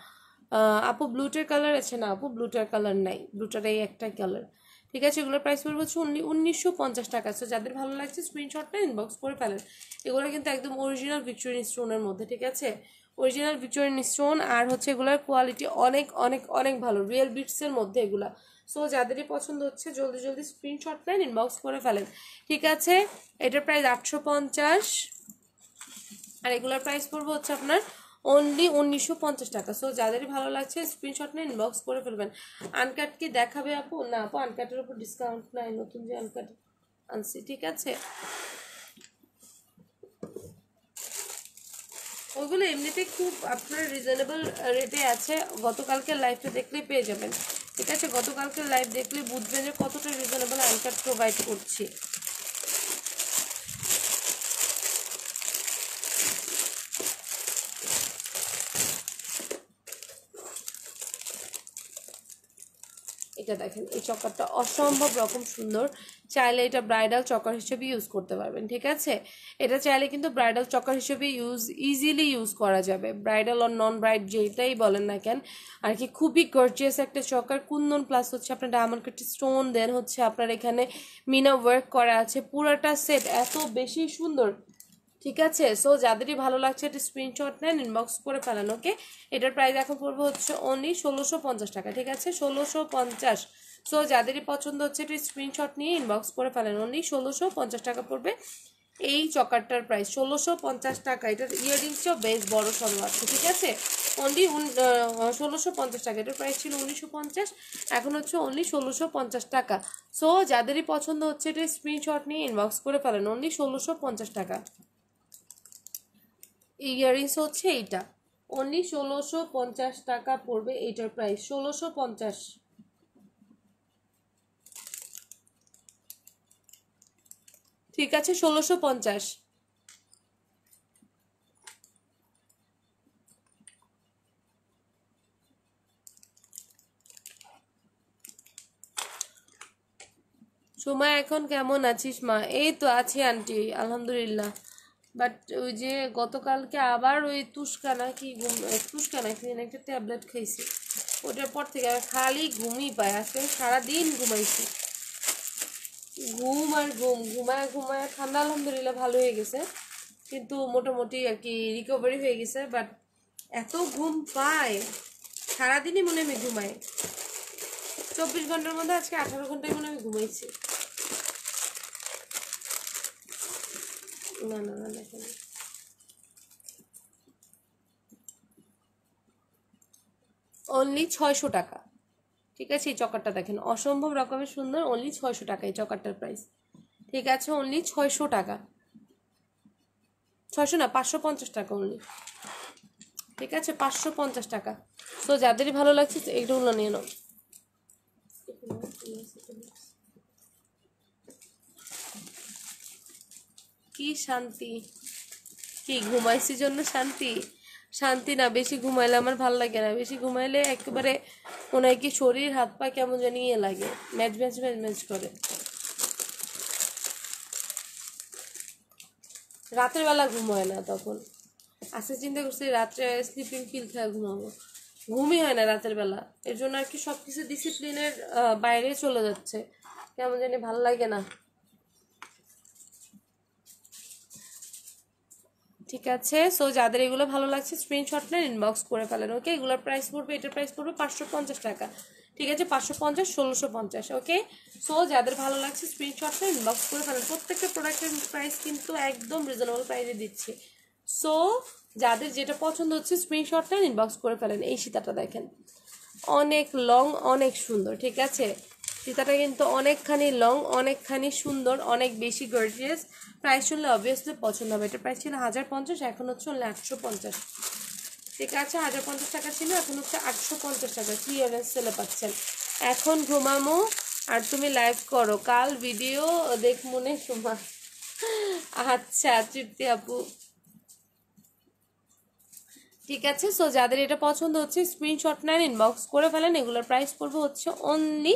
আপু ব্লুটার কালার আছে? না আপু, ব্লুটার কালার নাই, ব্লুটার এই একটা কালার। ঠিক আছে, এগুলোর প্রাইস পড়বে হচ্ছে অনলি 1950 টাকা। সো যাদের ভালো লাগছে স্ক্রিনশটটা ইনবক্স করে ফেলেন। এগুলো কিন্তু একদম অরিজিনাল ভিক্টোরিয়ান স্টোনের মধ্যে। ঠিক আছে, অরিজিনাল ভিক্টোরিয়ান স্টোন, আর হচ্ছে এগুলোর কোয়ালিটি অনেক অনেক অনেক ভালো, রিয়েল বিটসের মধ্যে এগুলা। সো যাদেরই পছন্দ হচ্ছে জলদি জলদি স্ক্রিনশট নেন, ইনবক্স করে ফেলেন। ঠিক আছে, এটার প্রাইস 850, আর এগুলোর প্রাইস পড়বে হচ্ছে আপনার অনলি 1950 টাকা। সো যাদেরই ভালো লাগছে স্ক্রিনশট নিয়ে ইনবক্স করে ফেলবেন। আনকাট কি দেখাবে আপু? না আপু, আনকাটের উপর ডিসকাউন্ট নাই, নতুন যে আনকাট আনছি। ঠিক আছে, ওইগুলো এমনিতে খুব আপনার রিজনেবল রেটে আছে, গতকালকে লাইভটা দেখলেই পেয়ে যাবেন। ঠিক আছে, গতকালকে লাইভ দেখলে বুঝবেন যে কতটা রিজনেবল আনকাট প্রোভাইড করছি। এটা দেখেন, এই চকারটা অসম্ভব রকম সুন্দর, চাইলে এটা ব্রাইডাল চকার হিসেবে ইউজ করতে পারবেন। ঠিক আছে, এটা চাইলে কিন্তু ব্রাইডাল চকার হিসেবে ইজিলি ইউজ করা যাবে, ব্রাইডাল আর নন ব্রাইড যেটাই বলেন না কেন আর কি। খুবই গর্জিয়াস একটা চকার, কুন্দন প্লাস হচ্ছে আপনার ডায়মন্ড কাট স্টোন, দেন হচ্ছে আপনার এখানে মিনা ওয়ার্ক করা আছে, পুরাটা সেট এত বেশি সুন্দর। ঠিক আছে, সো যাদেরই ভালো লাগছে এটা স্ক্রিনশট নেন, ইনবক্স করে ফেলেন। ওকে, এটার প্রাইস এখন পড়বে হচ্ছে অনলি 1650 টাকা। ঠিক আছে, 1650। সো যাদেরই পছন্দ হচ্ছে এটা স্ক্রিনশট নিয়ে ইনবক্স করে ফেলেন, অনলি 1650 টাকা পড়বে এই চকারটার প্রাইস, 1650 টাকা। এটার ইয়াররিংসটাও বেশ বড় সড়ো আছে। ঠিক আছে, অনলি 1650 টাকা। এটার প্রাইস ছিল 1950, এখন হচ্ছে অনলি 1650 টাকা। সো যাদেরই পছন্দ হচ্ছে এটা স্ক্রিনশট নিয়ে ইনবক্স করে ফেলেন, অনলি 1650 টাকা। ইয়াররিংস হচ্ছে এইটা, অনলি 1650 টাকা পড়বে এইটার প্রাইস, 1650। ঠিক আছে, 1650। সময় এখন কেমন আছিস মা? এই তো আছি আন্টি, আলহামদুলিল্লাহ। বাট ওই যে গতকালকে আবার ওই তুস্কানা কি তুস্কানা কি যেন একটা ট্যাবলেট খাইছি, ওটার পর থেকে আর খালি ঘুমই পায়। আজকে সারাদিন ঘুমাইছি, ঘুম আর ঘুম, ঘুমায় ঘুমায় ঠান্ডা আলহামদুলিল্লাহ ভালো হয়ে গেছে, কিন্তু মোটামুটি আর কি রিকভারি হয়ে গেছে। বাট এত ঘুম পায়, সারাদিনই মনে আমি ঘুমাই, 24 ঘন্টার মধ্যে আজকে 18 ঘন্টায় মনে আমি ঘুমাইছি। না না না, দেখেন অনলি 600 টাকা। ঠিক আছে, এই চকারটা দেখেন অসম্ভব রকমের সুন্দর, অনলি 600 টাকা এই চকারটার প্রাইস। ঠিক আছে, অনলি 600 টাকা, 600 না 550 টাকা অনলি। ঠিক আছে, 550 টাকা। তো যাদেরই ভালো লাগছে এইগুলো নিয়ে নাও। কি শান্তি, কি ঘুমাইছি জন্য শান্তি? শান্তি না, বেশি ঘুমাইলে আমার ভাল লাগে না, বেশি ঘুমাইলে একেবারে মনে হয় কি শরীর হাত পা কেমন জানি ইয়ে লাগে, ম্যাচ ম্যাচ ম্যাচ ম্যাচ করে। রাতের বেলা ঘুম হয় না তখন, আজকে চিন্তা করছি রাত্রে স্লিপিং পিল খেয়ে ঘুমাবো, ঘুমই হয় না রাতের বেলা। এর জন্য আর কি সবকিছু ডিসিপ্লিনের বাইরে চলে যাচ্ছে, কেমন জানি ভাল লাগে না। ঠিক আছে, সো যাদের এগুলো ভালো লাগছে স্ক্রিনশট নেন, ইনবক্স করে ফেলেন। ওকে, এগুলোর প্রাইস পড়বে, এটার প্রাইস পড়বে 550 টাকা। ঠিক আছে, 550, 1650। ওকে, সো যাদের ভালো লাগছে স্ক্রিনশট নেন, ইনবক্স করে ফেলেন। প্রত্যেকটা প্রোডাক্টের প্রাইস কিন্তু একদম রিজনেবল প্রাইসে দিচ্ছি। সো যাদের যেটা পছন্দ হচ্ছে স্ক্রিনশট নেন, ইনবক্স করে ফেলেন। এই সীতাটা দেখেন অনেক লং, অনেক সুন্দর। ঠিক আছে, সীতাটা কিন্তু অনেকখানি লং, অনেকখানি সুন্দর, অনেক বেশি গর্জিয়াস। প্রাইস শুনলে অবভিয়াসলি পছন্দ হবে। এটা প্রাইস ছিল 1050, এখন হচ্ছে 850। ঠিক আছে, 1050 টাকা ছিল, এখন হচ্ছে 850 টাকা, ক্লিয়ারেন্স সেলে পাচ্ছেন। এখন ঘুমামো আর তুমি লাইভ করো, কাল ভিডিও দেখ মনে সময়। আচ্ছা তৃপ্তি আপু, ঠিক আছে। সো যাদের এটা পছন্দ হচ্ছে স্ক্রিনশট নেন, ইনবক্স করে ফেলেন। এগুলোর প্রাইস পড়বে হচ্ছে অনলি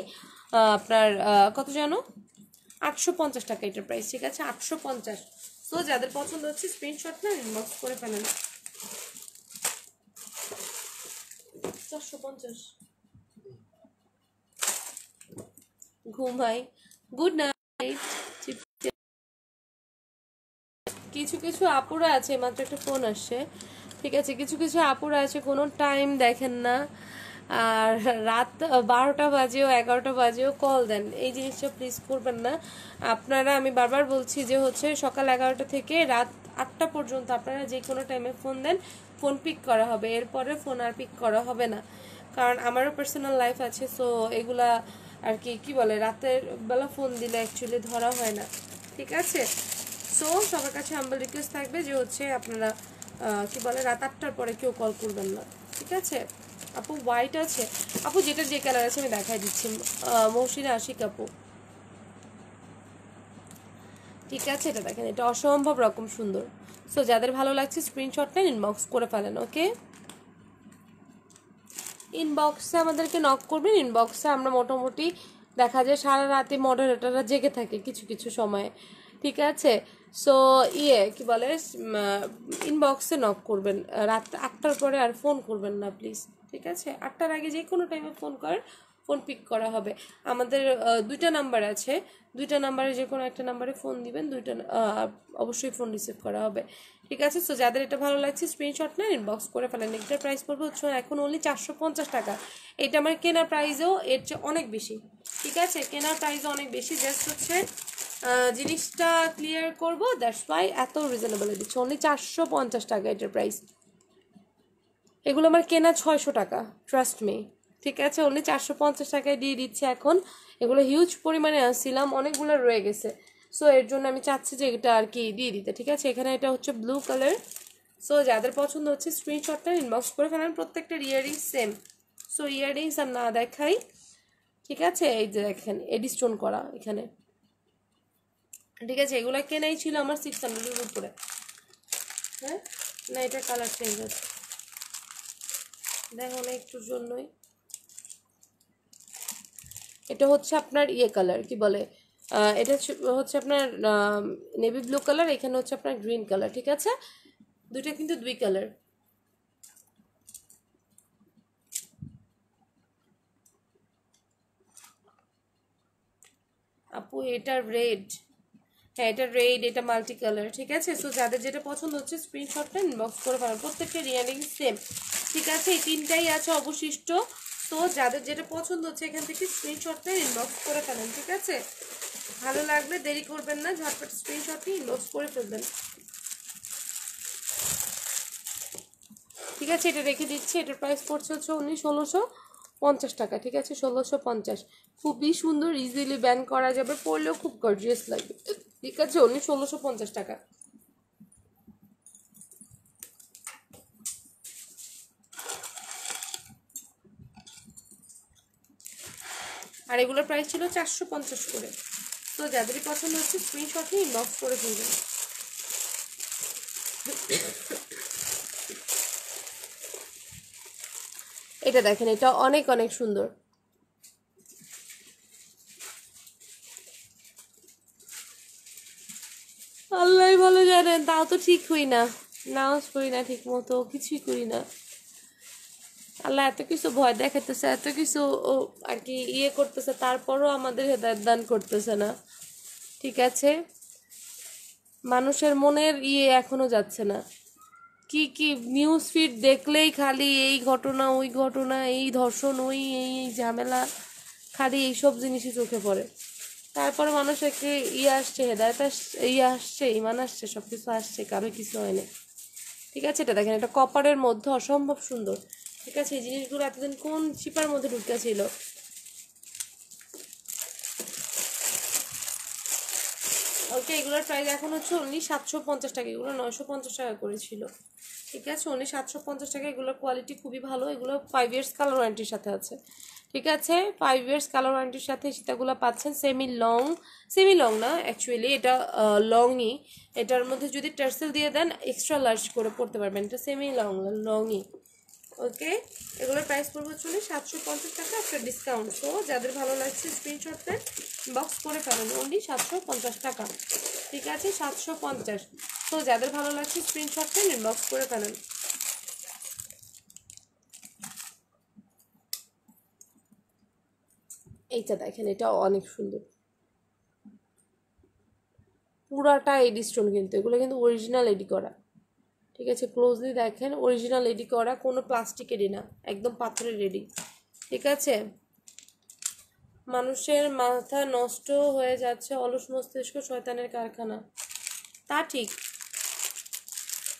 আপনার কত জানো, 850 টাকা এটার প্রাইস, ঠিক আছে, 850। সো যাদের পছন্দ হচ্ছে স্ক্রিনশট নেন, ইনবক্স করে ফেলেন। 450। ঘুমাই, গুড নাইট। কিছু কিছু আপুরা আছে, মাত্র একটা ফোন আসছে, ঠিক আছে, কিছু কিছু আপুরা আছে কোনো টাইম দেখেন না, আর রাত 12টা বাজেও 11টা বাজেও কল দেন। এই জিনিসটা প্লিজ করবেন না আপনারা। আমি বারবার বলছি যে হচ্ছে সকাল 11টা থেকে রাত 8টা পর্যন্ত আপনারা যে কোনো টাইমে ফোন দেন, ফোন পিক করা হবে, এরপরে ফোন আর পিক করা হবে না। কারণ আমারও পার্সোনাল লাইফ আছে, সো এগুলা আর কি কি বলে, রাতের বেলা ফোন দিলে অ্যাকচুয়ালি ধরা হয় না, ঠিক আছে। সো সবার কাছে হাম্বল রিকোয়েস্ট থাকবে যে হচ্ছে আপনারা কি বলে রাত 8টার পরে কেউ কল করবেন না, ঠিক আছে। আপু হোয়াইট আছে, আপু যেটা যে কালার আছে আমি দেখাই দিচ্ছি, মৌসিনা আশিক আপু, ঠিক আছে। এটা দেখেন, এটা অসম্ভব রকম সুন্দর। সো যাদের ভালো লাগছে স্ক্রিনশট নেন, ইনবক্স করে ফেলেন, ওকে। ইনবক্সে আমাদেরকে নক করবেন। ইনবক্সে আমরা মোটামুটি দেখা যায় সারা রাতে মডারেটাররা জেগে থাকে কিছু কিছু সময়ে, ঠিক আছে। সো কি বলে, ইনবক্সে নক করবেন, রাত 8টার পরে আর ফোন করবেন না প্লিজ, ঠিক আছে। 8টার আগে যে কোনো টাইমে ফোন করেন, ফোন পিক করা হবে। আমাদের 2টা নাম্বার আছে, 2টা নাম্বারে যে কোনো একটা নাম্বারে ফোন দিবেন, অবশ্যই ফোন রিসিভ করা হবে, ঠিক আছে। সো যাদের এটা ভালো লাগছে স্ক্রিনশট নেন, ইনবক্স করে ফেলেন। এটার প্রাইস পড়বে হচ্ছে এখন অনলি 450 টাকা। এটা আমার কেনার প্রাইসও এর চেয়ে অনেক বেশি, ঠিক আছে, কেনার প্রাইসও অনেক বেশি। জাস্ট হচ্ছে জিনিসটা ক্লিয়ার করবো, দ্যাটস ওয়াই এত রিজনেবল দিচ্ছে, অনলি 450 টাকা এটার প্রাইস। এগুলো আমার কেনা 600 টাকা, ট্রাস্ট মি, ঠিক আছে। অনলি 450 টাকায় দিয়ে দিচ্ছে এখন। এগুলো হিউজ পরিমাণে আসছিলাম, অনেকগুলো রয়ে গেছে, সো এর জন্য আমি চাচ্ছি যে এটা আর কি দিয়ে দিতে, ঠিক আছে। এখানে এটা হচ্ছে ব্লু কালার। সো যাদের পছন্দ হচ্ছে স্ক্রিনশটটা ইনবক্স করে ফেলেন। প্রত্যেকটা ইয়াররিংস সেম, সো ইয়াররিংস আর না দেখাই, ঠিক আছে। এই যে দেখেন এডি স্টোন করা এখানে, ঠিক আছে। এগুলো কেনাই ছিল আমার 600-এর উপরে। হ্যাঁ না, এটা কালার চেঞ্জ আছে, দেখো না একটুর জন্যই। এটা হচ্ছে আপনার কালার কি বলে, এটা হচ্ছে আপনার নেভি ব্লু কালার, এখানে হচ্ছে আপনার গ্রিন কালার, ঠিক আছে। দুইটা কিন্তু 2 কালার। আপু এটা রেড, হ্যাঁ এটা রেড, এটা মাল্টি কালার, ঠিক আছে। সো যাদের যেটা পছন্দ হচ্ছে স্ক্রিনশটটা ইনবক্স করে ফেলেন। প্রত্যেকটা রিয়ারিং সেম, ঠিক আছে, এই 3টাই আছে অবশিষ্ট। তো যাদের যেটা পছন্দ হচ্ছে এখান থেকে স্ক্রিনশটটা ইনবক্স করে ফেলেন, ঠিক আছে। ভালো লাগবে, দেরি করবেন না, ঝটপট স্ক্রিনশটটি ইনবক্স করে ফেলবেন, ঠিক আছে। এটা রেখে দিচ্ছি, এটার প্রাইস পড়ছে হচ্ছে 1650 টাকা, ঠিক আছে, 1650। খুবই সুন্দর, ইজিলি ব্যান করা যাবে, পরলেও খুব গর্জিয়াস লাগবে, ঠিক আছে। 1650 টাকা। আর এগুলোর প্রাইস ছিল 450 করে। তো যাদেরই পছন্দ হচ্ছে স্ক্রিনশট নিয়ে ইনবক্স করে ফেলবেন। এটা দেখেন, এটা অনেক অনেক সুন্দর। আল্লাহ ভালো জানেন, তাও তো ঠিক হই না, নামাজ পড়ি না ঠিক মতো, কিছুই করি না। আল্লাহ এত কিছু ভয় দেখাইতেছে, এত কিছু আর কি করতেছে, তারপরও আমাদের হেদায়েত দান করতেছে না, ঠিক আছে। মানুষের মনের এখনো যাচ্ছে না। কি কি নিউজ ফিড দেখলেই খালি এই ঘটনা ওই ঘটনা, এই ধর্ষণ ওই এই এই ঝামেলা, খালি এইসব জিনিসই চোখে পড়ে। তারপরে মানুষকে আসছে, হেদায়ত আসছে, ইমান আসছে, সব কিছু আসছে, কারো কিছু হয়নি, ঠিক আছে। এটা দেখেন, এটা কপারের মধ্যে অসম্ভব সুন্দর, ঠিক আছে। এই জিনিসগুলো এতদিন কোন চিপার মধ্যে ঢুকে ছিল। ওকে, এগুলোর প্রাইস এখন হচ্ছে অনলি 750 টাকা, এগুলো 950 টাকা করেছিল, ঠিক আছে। অনলি 750 টাকা। এগুলোর কোয়ালিটি খুবই ভালো, এগুলো 5 ইয়ার্স কালার ওয়ারেন্টির সাথে আছে, ঠিক আছে 5 ইয়ার্স কালার ওয়ারেন্টির সাথে সীতাগুলো পাচ্ছেন সেমি লং না অ্যাকচুয়ালি এটা লংই, এটার মধ্যে যদি টার্সেল দিয়ে দেন এক্সট্রা লার্জ করে পড়তে পারবেন, এটা সেমি লংই। ওকে, এগুলোর প্রাইস পড়বে চলে 750 টাকা আফটার ডিসকাউন্ট। সো যাদের ভালো লাগছে স্ক্রিনশট দেন, বক্স করে ফেলেন, অনলি 750 টাকা। ঠিক আছে 750। তো যাদের ভালো লাগছে স্ক্রিনশট দেন, ইনবক্স করে ফেলেন। এইটা দেখেন, এটা অনেক সুন্দর, পুরাটা এডি স্টোন, কিন্তু এগুলো কিন্তু অরিজিনাল এডি করা। ঠিক আছে ক্লোজলি দেখেন, অরিজিনাল এডি করা, কোনো প্লাস্টিক এডি না, একদম পাথরের এডি। ঠিক আছে, মানুষের মাথা নষ্ট হয়ে যাচ্ছে, অলস মস্তিষ্ক শয়তানের কারখানা, তা ঠিক।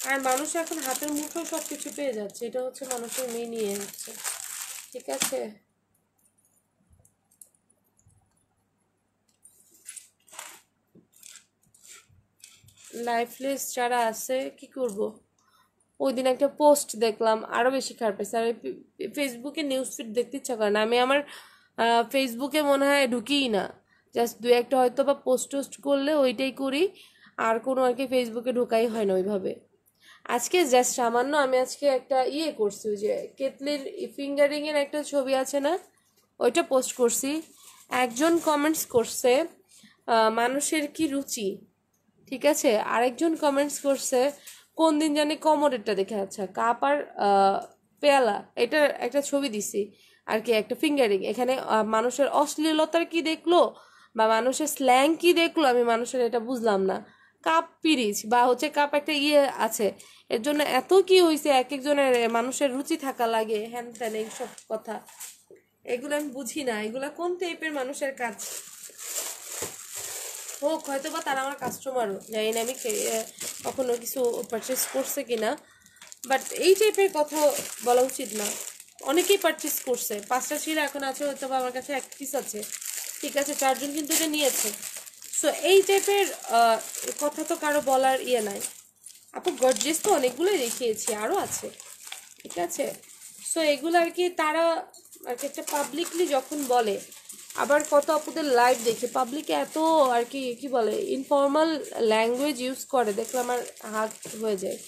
আর মানুষ এখন হাতের মুঠোয় সব কিছু পেয়ে যাচ্ছে, এটা হচ্ছে মানুষের মেয়ে নিয়ে যাচ্ছে। ঠিক আছে, লাইফলেস যারা আছে কি করব। ওই দিন একটা পোস্ট দেখলাম, আরও বেশি খারাপ পেয়েছে। আর ফেসবুকে নিউজ ফিড দেখতে ইচ্ছা করে না, আমি আমার ফেসবুকে মনে হয় ঢুকিই না, জাস্ট দু একটা হয়তো বা পোস্ট টোস্ট করলে ওইটাই করি, আর কোনো আর কি ফেসবুকে ঢোকাই হয় না ওইভাবে। আজকে জাস্ট সামান্য আমি আজকে একটা করছি, ওই যে কেতলির ফিঙ্গারিংয়ের একটা ছবি আছে না, ওইটা পোস্ট করছি। একজন কমেন্টস করছে মানুষের কি রুচি। ঠিক আছে, আরেকজন কমেন্টস করছে কোন দিন জানি কমোডেরটা দেখে, আচ্ছা কাপ আর পেয়ালা, এটার একটা ছবি দিছি আর কি, একটা ফিঙ্গারিং। এখানে মানুষের অশ্লীলতার কি দেখলো বা মানুষের স্ল্যাং কি দেখলো, আমি মানুষের এটা বুঝলাম না। কাপ পিরিচ বা হচ্ছে কাপ একটা আছে, এর জন্য এত কি হয়েছে, এক একজনের মানুষের রুচি থাকা লাগে, হ্যান ত্যান এইসব কথা, এগুলো আমি বুঝি না, এগুলা কোন টাইপের মানুষের কাজ হোক, হয়তো বা তারা আমার কাস্টমারও, জানি না আমি কখনো কিছু পারচেস করছে কিনা, বাট এই টাইপের কথা বলা উচিত না। অনেকেই পারচেস করছে, 5টা শিরা এখন আছে, হয়তো বা আমার কাছে 1 পিস আছে। ঠিক আছে, 4জন কিন্তু এটা নিয়েছে। সো এই টাইপের কথা তো কারো বলার নাই। আপু গর্জিয়াস তো অনেকগুলোই দেখিয়েছি, আরও আছে। ঠিক আছে, সো এগুলো আর কি তারা আর কি একটা পাবলিকলি যখন বলে, আবার কত আপুদের লাইভ দেখে পাবলিকে এত আর কি কি বলে ইনফর্মাল ল্যাঙ্গুয়েজ ইউজ করে, দেখলে আমার হাত হয়ে যায়।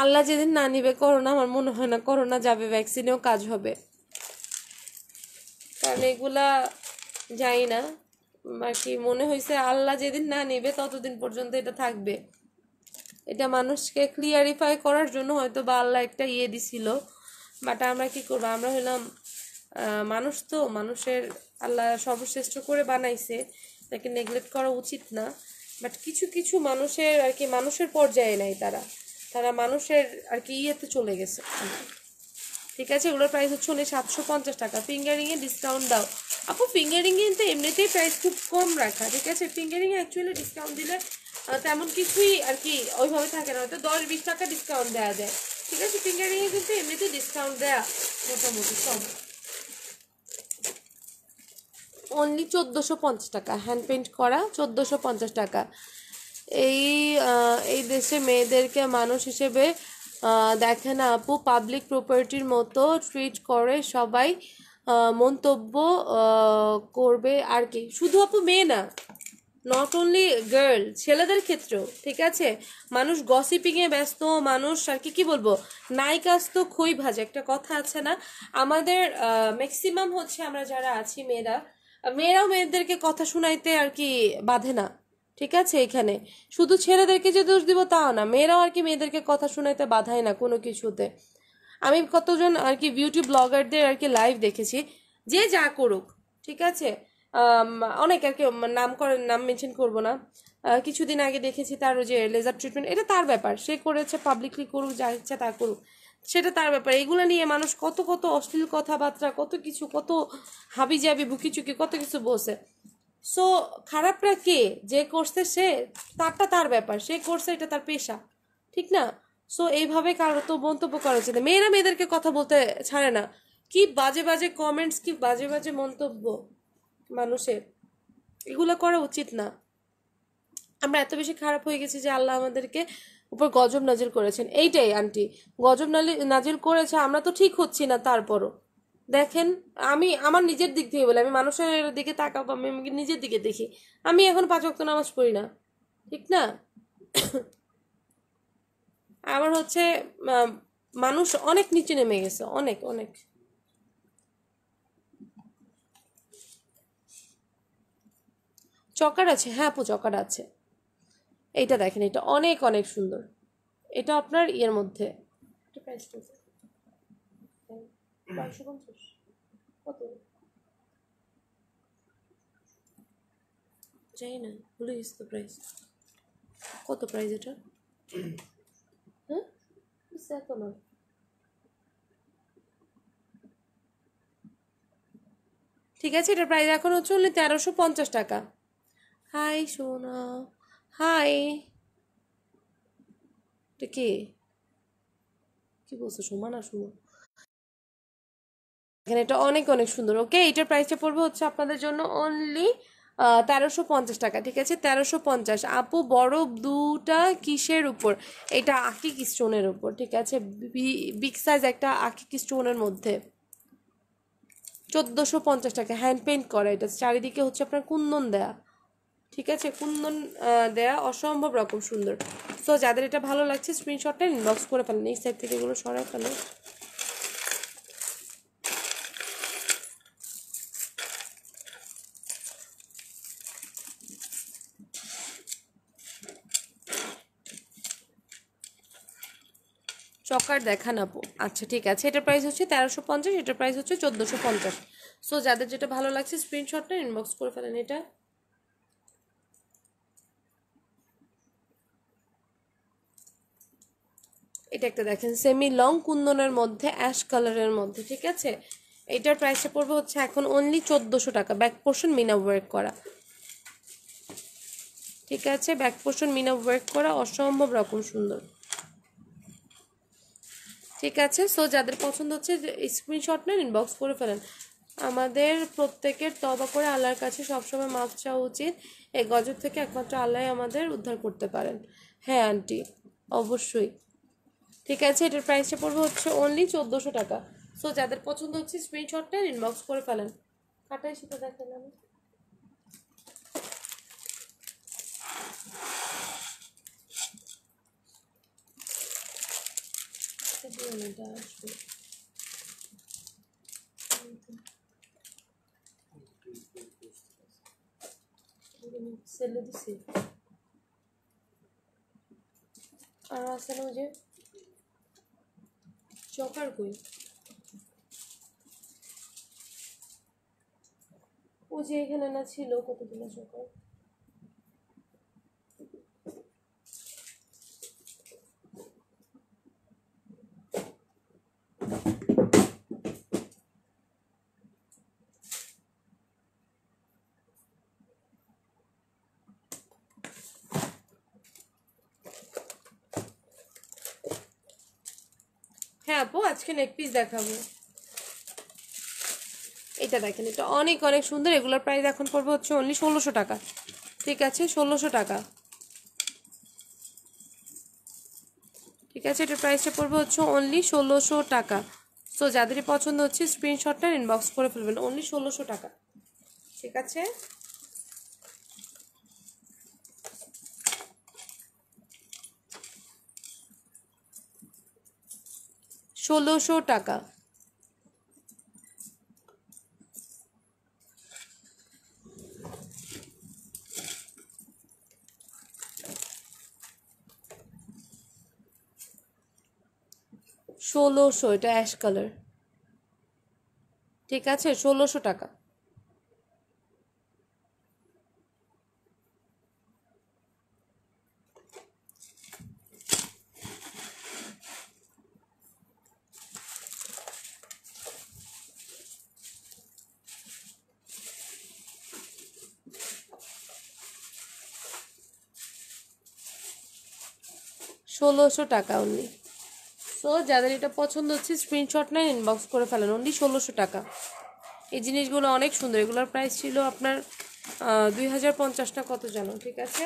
আল্লাহ যেদিন না নিবে করোনা, আমার মনে হয় না করোনা যাবে, ভ্যাকসিনেও কাজ হবে, কারণ এগুলা যাই না আর কি, মনে হয়েছে আল্লাহ যেদিন না নিবে ততদিন পর্যন্ত এটা থাকবে। এটা মানুষকে ক্লিয়ারিফাই করার জন্য হয়তো বা আল্লাহ একটা দিছিল, বাট আমরা কি করবো, আমরা হলাম মানুষ, তো মানুষের আল্লাহ সর্বশ্রেষ্ঠ করে বানাইছে, তাকে নেগলেক্ট করা উচিত না। বাট কিছু কিছু মানুষের আর কি মানুষের পর্যায়ে নাই, তারা তারা মানুষের আর কি চলে গেছে। ঠিক আছে, এগুলোর প্রাইস হচ্ছে 750 টাকা। ফিঙ্গারিংয়ে ডিসকাউন্ট দাও আপু, ফিঙ্গারিং কিন্তু এমনিতেই প্রাইস খুব কম রাখা। ঠিক আছে, ফিঙ্গারিংয়ে অ্যাকচুয়ালি ডিসকাউন্ট দিলে তেমন কিছুই আর কি ওইভাবে থাকে না, হয়তো 10-20 টাকা ডিসকাউন্ট দেওয়া যায়। ঠিক আছে, ফিঙ্গারিংয়ে কিন্তু এমনিতেই ডিসকাউন্ট দেয়া মোটামুটি কম। অনলি 1450 টাকা, হ্যান্ড পেন্ট করা 1450 টাকা। এই এই দেশে মেয়েদেরকে মানুষ হিসেবে দেখে না আপু, পাবলিক প্রপার্টির মতো ট্রিট করে সবাই, মন্তব্য করবে আর কি। শুধু আপু মেয়ে না, নট অনলি গার্ল, ছেলেদের ক্ষেত্রেও। ঠিক আছে, মানুষ গসিপিংয়ে ব্যস্ত, মানুষ আর কি কি বলবো, নায়িকাস তো খই ভাজে, একটা কথা আছে না, আমাদের ম্যাক্সিমাম হচ্ছে আমরা যারা আছি মেয়েরাও মেয়েদেরকে কথা শোনাইতে আর কি বাধে না। ঠিক আছে, এখানে শুধু ছেলেদেরকে যে দোষ দিব তাও না, মেয়েরাও আর কি মেয়েদেরকে কথা শোনাইতে বাধায় না কোনো কিছুতে। আমি কতজন আর কি বিউটি ব্লগারদের আর কি লাইভ দেখেছি, যে যা করুক, ঠিক আছে, অনেক আর কি নাম মেনশন করবো না, কিছুদিন আগে দেখেছি তার ওই যে লেজার ট্রিটমেন্ট, এটা তার ব্যাপার, সে করেছে, পাবলিকলি করুক, যা ইচ্ছা তা করুক, সেটা তার ব্যাপার। এগুলো নিয়ে মানুষ কত কত অশ্লীল কথাবার্তা, কত কিছু, কত হাবি জাবি বুকি চুকি কত কিছু বসে। সো খারাপটা কে, যে করছে সে, তারটা তার ব্যাপার, সে করছে, এটা তার পেশা, ঠিক না? সো এইভাবে কারো তো মন্তব্য করা উচিত না। মেয়েরা মেয়েদেরকে কথা বলতে ছাড়ে না, কি বাজে বাজে কমেন্টস, কি বাজে বাজে মন্তব্য মানুষের, এগুলো করা উচিত না। আমরা এত বেশি খারাপ হয়ে গেছি যে আল্লাহ আমাদেরকে উপর গজব নাজিল করেছেন। এইটাই আন্টি, গজব নাজিল করেছে, আমরা তো ঠিক হচ্ছি না। তারপরও দেখেন, আমি আমার নিজের দিক থেকে বলি, আমি মানুষের দিকে তাকাবো, আমি নিজের দিকে দেখি। আমি এখন 5 ওয়াক্ত নামাজ পড়ি না, ঠিক না? আমার হচ্ছে মানুষ অনেক নিচে নেমে গেছে, অনেক অনেক। চকার আছে, হ্যাঁ আপু চকার আছে। এইটা দেখেন, এটা অনেক অনেক সুন্দর। এটা আপনার ইয়ের মধ্যে, এটা প্রাইস কত? 550 কত জানি না, ভুলে গেছি তো প্রাইস। কত প্রাইস এটা? হ্যাঁ এত না। ঠিক আছে, এটার প্রাইস এখন হচ্ছে only 1350 টাকা। হাই সোনা, হাই। এটা কে, কি বলছো, সোমা না সুমা? এখানে এটা অনেক অনেক সুন্দর। ওকে, এটার প্রাইসটা পড়বে হচ্ছে আপনাদের জন্য অনলি 1350 টাকা। ঠিক আছে, 1350। আপু বড় দুটা কিসের উপর? এটা আকিক স্টোনের উপর। ঠিক আছে, বিগ সাইজ একটা আকিক স্টোনের মধ্যে 1450 টাকা। হ্যান্ড পেইন্ট করা, এটা চারিদিকে হচ্ছে আপনার কুন্দন দেয়া। ঠিক আছে, কুন্দন দেয়া, অসম্ভব রকম সুন্দর। সো যাদের এটা ভালো লাগছে স্ক্রিনশটটা ইনবক্স করে ফেলেন। এই সাইড থেকে এগুলো সরাই ফেলেন। চকার দেখান আপু। আচ্ছা ঠিক আছে, এটার প্রাইস হচ্ছে 1350, এটার প্রাইস হচ্ছে 1450। সো যাদের যেটা ভালো লাগছে স্ক্রিনশটটা ইনবক্স করে ফেলেন। এটা এটা একটা দেখেন, সেমি লং কুন্দনের মধ্যে অ্যাশ কালারের মধ্যে। ঠিক আছে, এটার প্রাইসটা পড়বে হচ্ছে এখন অনলি 1400 টাকা। ব্যাক পোর্শন মিনা ওয়ার্ক করা। ঠিক আছে, ব্যাক পোর্শন মিনা ওয়ার্ক করা, অসম্ভব রকম সুন্দর। ঠিক আছে, সো যাদের পছন্দ হচ্ছে স্ক্রিনশট নেন, ইনবক্স করে ফেলেন। আমাদের প্রত্যেকের তওবা করে আল্লাহর কাছে সবসময় মাপ চাওয়া উচিত। এই গজব থেকে একমাত্র আল্লাহ আমাদের উদ্ধার করতে পারেন। হ্যাঁ আন্টি, অবশ্যই। ঠিক আছে, এটার প্রাইসটা পড়বে হচ্ছে অনলি 1400 টাকা। সো যাদের পছন্দ হচ্ছে স্ক্রিনশট নেন, ইনবক্স করে ফেলেন। কাটাই সেটা দেখেন আমি এটা আসবে সেলে দিছি। আর আছে না ওই যে চকার কই, ও যে এখানে না ছিল কতগুলো চকার। হ্যাঁ আপু, আজকে নেক পিস দেখাবো। এটা দেখেন, এটা অনেক অনেক সুন্দর। এগুলোর প্রাইস এখন পড়বে হচ্ছে অনলি 1600 টাকা। ঠিক আছে, 1600 টাকা। ঠিক আছে, এটার প্রাইসটা পড়বে হচ্ছে অনলি 1600 টাকা। সো যাদেরই পছন্দ হচ্ছে স্ক্রিনশটটা ইনবক্স করে ফেলবেন। অনলি 1600 টাকা। ঠিক আছে, 1600 টাকা। 1600, এটা অ্যাশ কালার। ঠিক আছে, 1600 টাকা। 1600 টাকা অনলি। সো যাদের এটা পছন্দ হচ্ছে স্ক্রিনশট নেন, ইনবক্স করে ফেলেন। অনলি 1600 টাকা। এই জিনিসগুলো অনেক সুন্দর। এগুলোর প্রাইস ছিল আপনার 2050 না কত জানো। ঠিক আছে,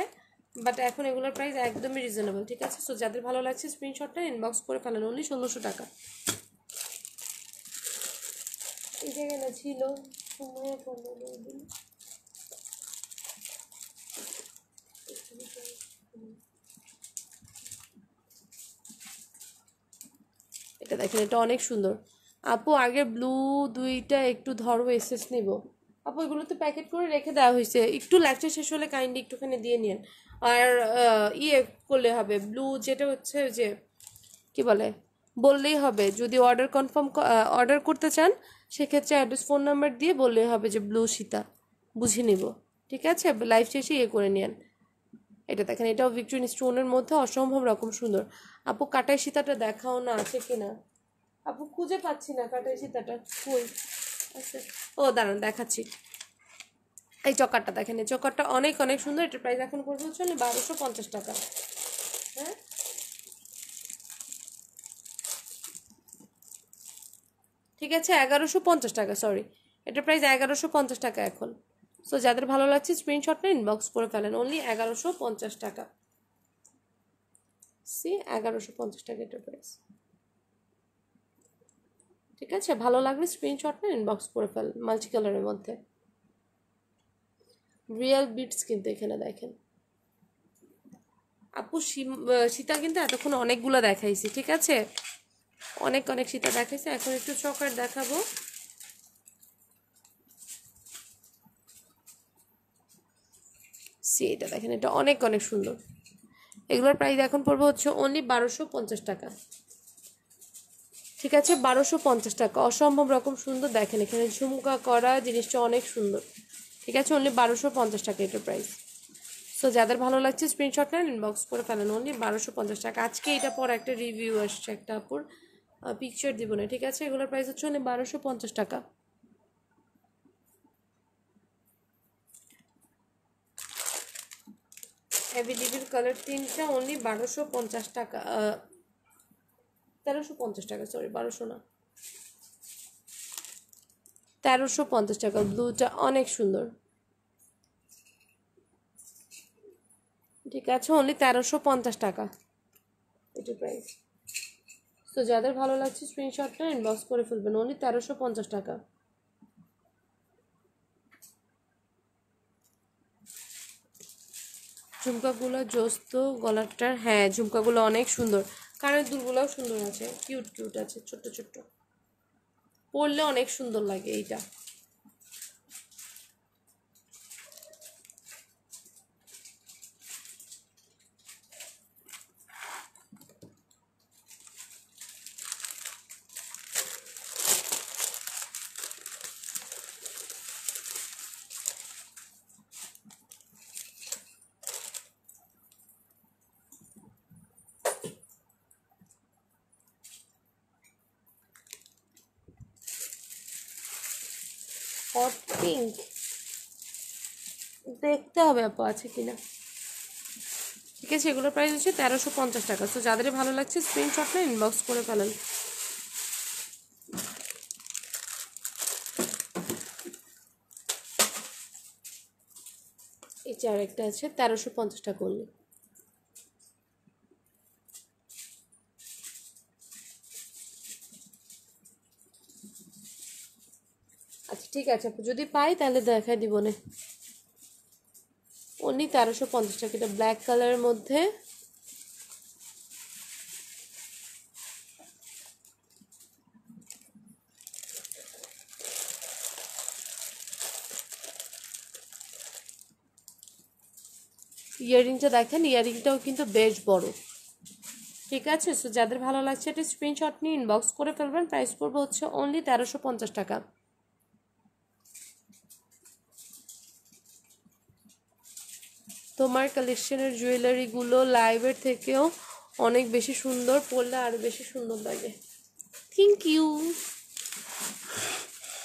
বাট এখন এগুলোর প্রাইস একদমই রিজনেবল, ঠিক আছে। সো যাদের ভালো লাগছে স্ক্রিনশটটা ইনবক্স করে ফেলেন, অনলি 1600 টাকা। এই জায়গায় না ছিল সময় এটা দেখেন, এটা অনেক সুন্দর। আপু আগে ব্লু দুইটা একটু ধরো এসএস নিব। আপু এগুলো তো প্যাকেট করে রেখে দেওয়া হয়েছে, একটু লেকচার শেষ হলে কাইন্ডলি একটুখানি দিয়ে নিন। আর ইয়ে করলে হবে, ব্লু যেটা হচ্ছে যে কি বলে বললেই হবে, যদি অর্ডার করতে চান সেক্ষেত্রে অ্যাড্রেস ফোন নাম্বার দিয়ে বললেই হবে যে ব্লু সীতা, বুঝে নিব, ঠিক আছে। লাইভ শেষে ইয়ে করে নিন। এটা দেখেন, এটাও ভিক্টোরিয়ান স্টোনের মধ্যে অসম্ভব রকম সুন্দর। আপু কাটাই সীতাটা দেখাও না, আছে কিনা। আপু খুঁজে পাচ্ছি না কাটাই সীতাটা, কই আছে। ও দাঁড়ান দেখাচ্ছি। এই চকারটা দেখেন, এই চকারটা অনেক অনেক সুন্দর। এটার প্রাইস এখন পড়বে হচ্ছে 1250 টাকা। হ্যাঁ ঠিক আছে, 1150 টাকা, সরি। এটার প্রাইস 1150 টাকা এখন। সো যাদের ভালো লাগছে স্ক্রিনশটটা ইনবক্স করে ফেলেন, অনলি 1150 টাকা। সি 1150 টাকা এটার প্রাইস, ঠিক আছে। ভালো লাগলে স্ক্রিনশটটা ইনবক্স করে ফেলেন, মাল্টি কালারের মধ্যে রিয়েল বিটস কিন্তু এখানে দেখেন। আপু সীতা কিন্তু এতক্ষণ অনেকগুলো দেখাইছি, ঠিক আছে, অনেক অনেক সীতা দেখাইছি। এখন একটু চকার দেখাবো। সি এটা দেখেন, এটা অনেক অনেক সুন্দর। এগুলোর প্রাইস এখন পড়বে হচ্ছে অনলি 1250 টাকা, ঠিক আছে। 1250 টাকা, অসম্ভব রকম সুন্দর। দেখেন এখানে ঝুমকা করা, জিনিসটা অনেক সুন্দর, ঠিক আছে। অনলি 1250 টাকা এটার প্রাইস। সো যাদের ভালো লাগছে স্ক্রিনশট নেন, ইনবক্স করে ফেলেন, অনলি 1250 টাকা। আজকে এটা পর একটা রিভিউ আসছে একটা আপুর, পিকচার দিব না, ঠিক আছে। এগুলোর প্রাইস হচ্ছে অনলি 1250 টাকা। হেভি ডিভির কালার তিনটা, অনলি 1250 টাকা, 1350 টাকা, সরি 1200 না, 1350 টাকা। ব্লুটা অনেক সুন্দর, ঠিক আছে, অনলি 1350 টাকা এটার প্রাইস। তো যাদের ভালো লাগছে স্ক্রিনশটটা ইনবক্স করে ফেলবেন, অনলি 1350 টাকা। ঝুমকাগুলো জোস্ত গলাটার, হ্যাঁ ঝুমকাগুলো অনেক সুন্দর, কানের দুলগুলোও সুন্দর আছে, কিউট কিউট আছে, ছোট্ট ছোট্ট, পরলে অনেক সুন্দর লাগে এইটা। হট পিঙ্ক দেখতে হবে আপু আছে কিনা, ঠিক আছে। এগুলোর প্রাইস হচ্ছে 1350 টাকা। তো যাদের ভালো লাগছে স্ক্রিনশটটা ইনবক্স করে ফেলেন। এই যে আরেকটা আছে 1350 টাকা করলে। আচ্ছা ঠিক আছে আপু, যদি পাই তাহলে দেখাই দিব না। অনলি 1350 টাকা, এটা ব্ল্যাক কালারের মধ্যে। ইয়াররিংটা দেখেন, ইয়াররিংটাও কিন্তু বেশ বড়, ঠিক আছে। সো যাদের ভালো লাগছে এটা স্ক্রিনশট নিয়ে ইনবক্স করে ফেলবেন। প্রাইস পড়বে হচ্ছে অনলি 1350 টাকা। তোমার কালেকশনের জুয়েলারিগুলো লাইভের থেকেও অনেক বেশি সুন্দর, পরলে আরও বেশি সুন্দর লাগে। থ্যাংক ইউ,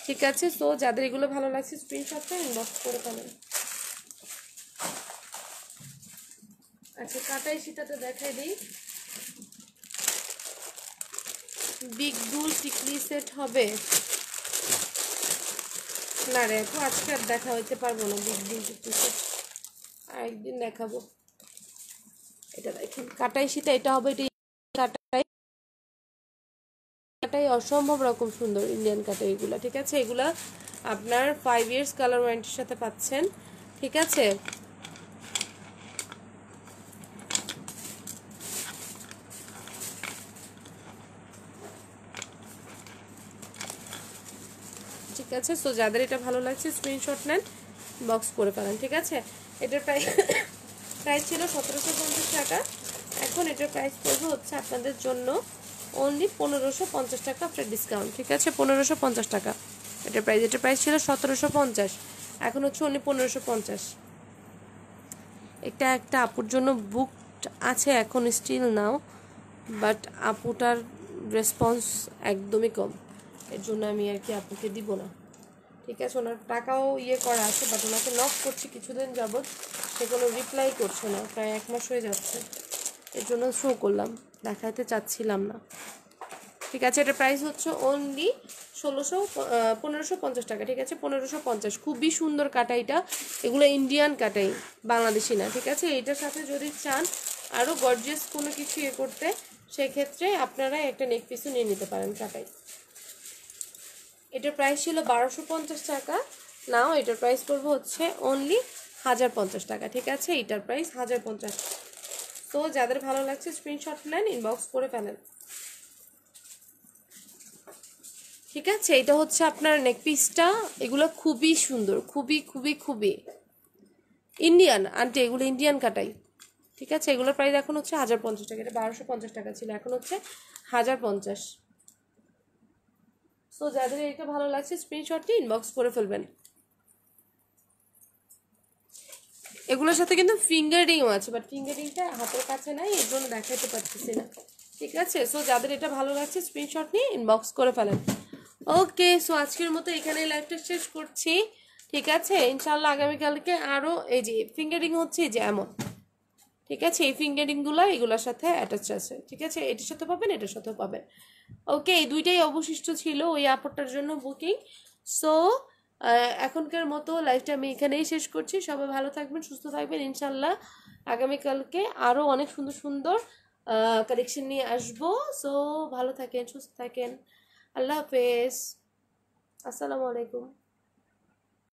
ঠিক আছে। সো যাদের এগুলো ভালো লাগছে স্ক্রিনশটটা ইনবক্স করে ফেলেন। আচ্ছা কাটাই সীতাটা দেখাই দিই। বিগ দুল টিকলি সেট হবে না রে আপু, আজকে আর দেখা হইতে পারবো না বিগ দুল টিকলি সেট, আরেকদিন দেখাবো। এটা দেখেন কাটাই সীতা, এটা হবে এটা কাটাই, কাটাই অসম্ভব রকম সুন্দর ইন্ডিয়ান কাটাই এগুলা, ঠিক আছে। এগুলা আপনার 5 ইয়ার্স কালার ওয়ারেন্টির সাথে পাচ্ছেন, ঠিক আছে। ঠিক আছে, সো যাদের এটা ভালো লাগছে স্ক্রিনশট নেন, বক্স করে ফেলেন, ঠিক আছে। এটার প্রাইস ছিল 1750 টাকা, এখন এটার প্রাইস পড়বে হচ্ছে আপনাদের জন্য অনলি 1550 টাকা আফটার ডিসকাউন্ট, ঠিক আছে। 1550 টাকা এটার প্রাইস ছিল 1750, এখন হচ্ছে অনলি 1550। একটা আপুর জন্য বুক আছে এখন স্টিল নাও, বাট আপুটার রেসপন্স একদমই কম, এর জন্য আমি আর কি আপুকে দিব না, ঠিক আছে। ওনার টাকাও করা আছে, বাট ওনাকে নক করছি কিছুদিন যাবৎ, সে কোনো রিপ্লাই করছে না, প্রায় 1 মাস হয়ে যাচ্ছে, এর জন্য শো করলাম, দেখাতে চাচ্ছিলাম না, ঠিক আছে। এটার প্রাইস হচ্ছে অনলি 1550 টাকা, ঠিক আছে। 1550, খুবই সুন্দর কাটাইটা, এগুলো ইন্ডিয়ান কাটাই, বাংলাদেশি না, ঠিক আছে। এইটার সাথে যদি চান আরও গর্জিয়াস কোনো কিছু করতে, সেক্ষেত্রে আপনারা একটা নেক পিসও নিয়ে নিতে পারেন কাটাই। এটার প্রাইস ছিল 1250 টাকা, নাও এটার প্রাইস পড়বে হচ্ছে অনলি 1050 টাকা, ঠিক আছে। এটার প্রাইস 1050। তো যাদের ভালো লাগছে স্ক্রিনশট নেন, ইনবক্স করে ফেলেন, ঠিক আছে। এটা হচ্ছে আপনার নেক পিসটা, এগুলো খুবই সুন্দর, খুবই খুবই খুবই ইন্ডিয়ান আন্টি, এগুলো ইন্ডিয়ান কাটাই, ঠিক আছে। এগুলোর প্রাইস এখন হচ্ছে 1050 টাকা, এটা 1250 টাকা ছিল, এখন হচ্ছে 1050। সো যাদের এটা ভালো লাগছে স্ক্রিনশটটি ইনবক্স করে ফেলবেন। এগুলোর সাথে কিন্তু ফিঙ্গার রিংও আছে, বাট ফিঙ্গার রিংটা হাতের কাছে নাই, এর জন্য দেখাতে পারতেছি না, ঠিক আছে। সো যাদের এটা ভালো লাগছে স্ক্রিনশট নিয়ে ইনবক্স করে ফেলেন। ওকে, সো আজকের মতো এখানেই লাইভটা শেষ করছি, ঠিক আছে। ইনশাল্লাহ আগামীকালকে আরও এই যে ফিঙ্গারিং হচ্ছে এই যে এমন, ঠিক আছে। এই ফিঙ্গারিংগুলো এগুলোর সাথে অ্যাটাচ আছে, ঠিক আছে। এটার সাথে পাবেন, এটার সাথেও পাবেন। ওকে, এই দুইটাই অবশিষ্ট ছিল ওই আপরটার জন্য বুকিং। সো এখনকার মতো লাইভটা আমি এখানেই শেষ করছি। সবাই ভালো থাকবেন, সুস্থ থাকবেন, ইনশাল্লাহ আগামীকালকে আরও অনেক সুন্দর সুন্দর কালেকশন নিয়ে আসবো। সো ভালো থাকেন, সুস্থ থাকেন, আল্লাহ হাফেজ, আসসালামু আলাইকুম।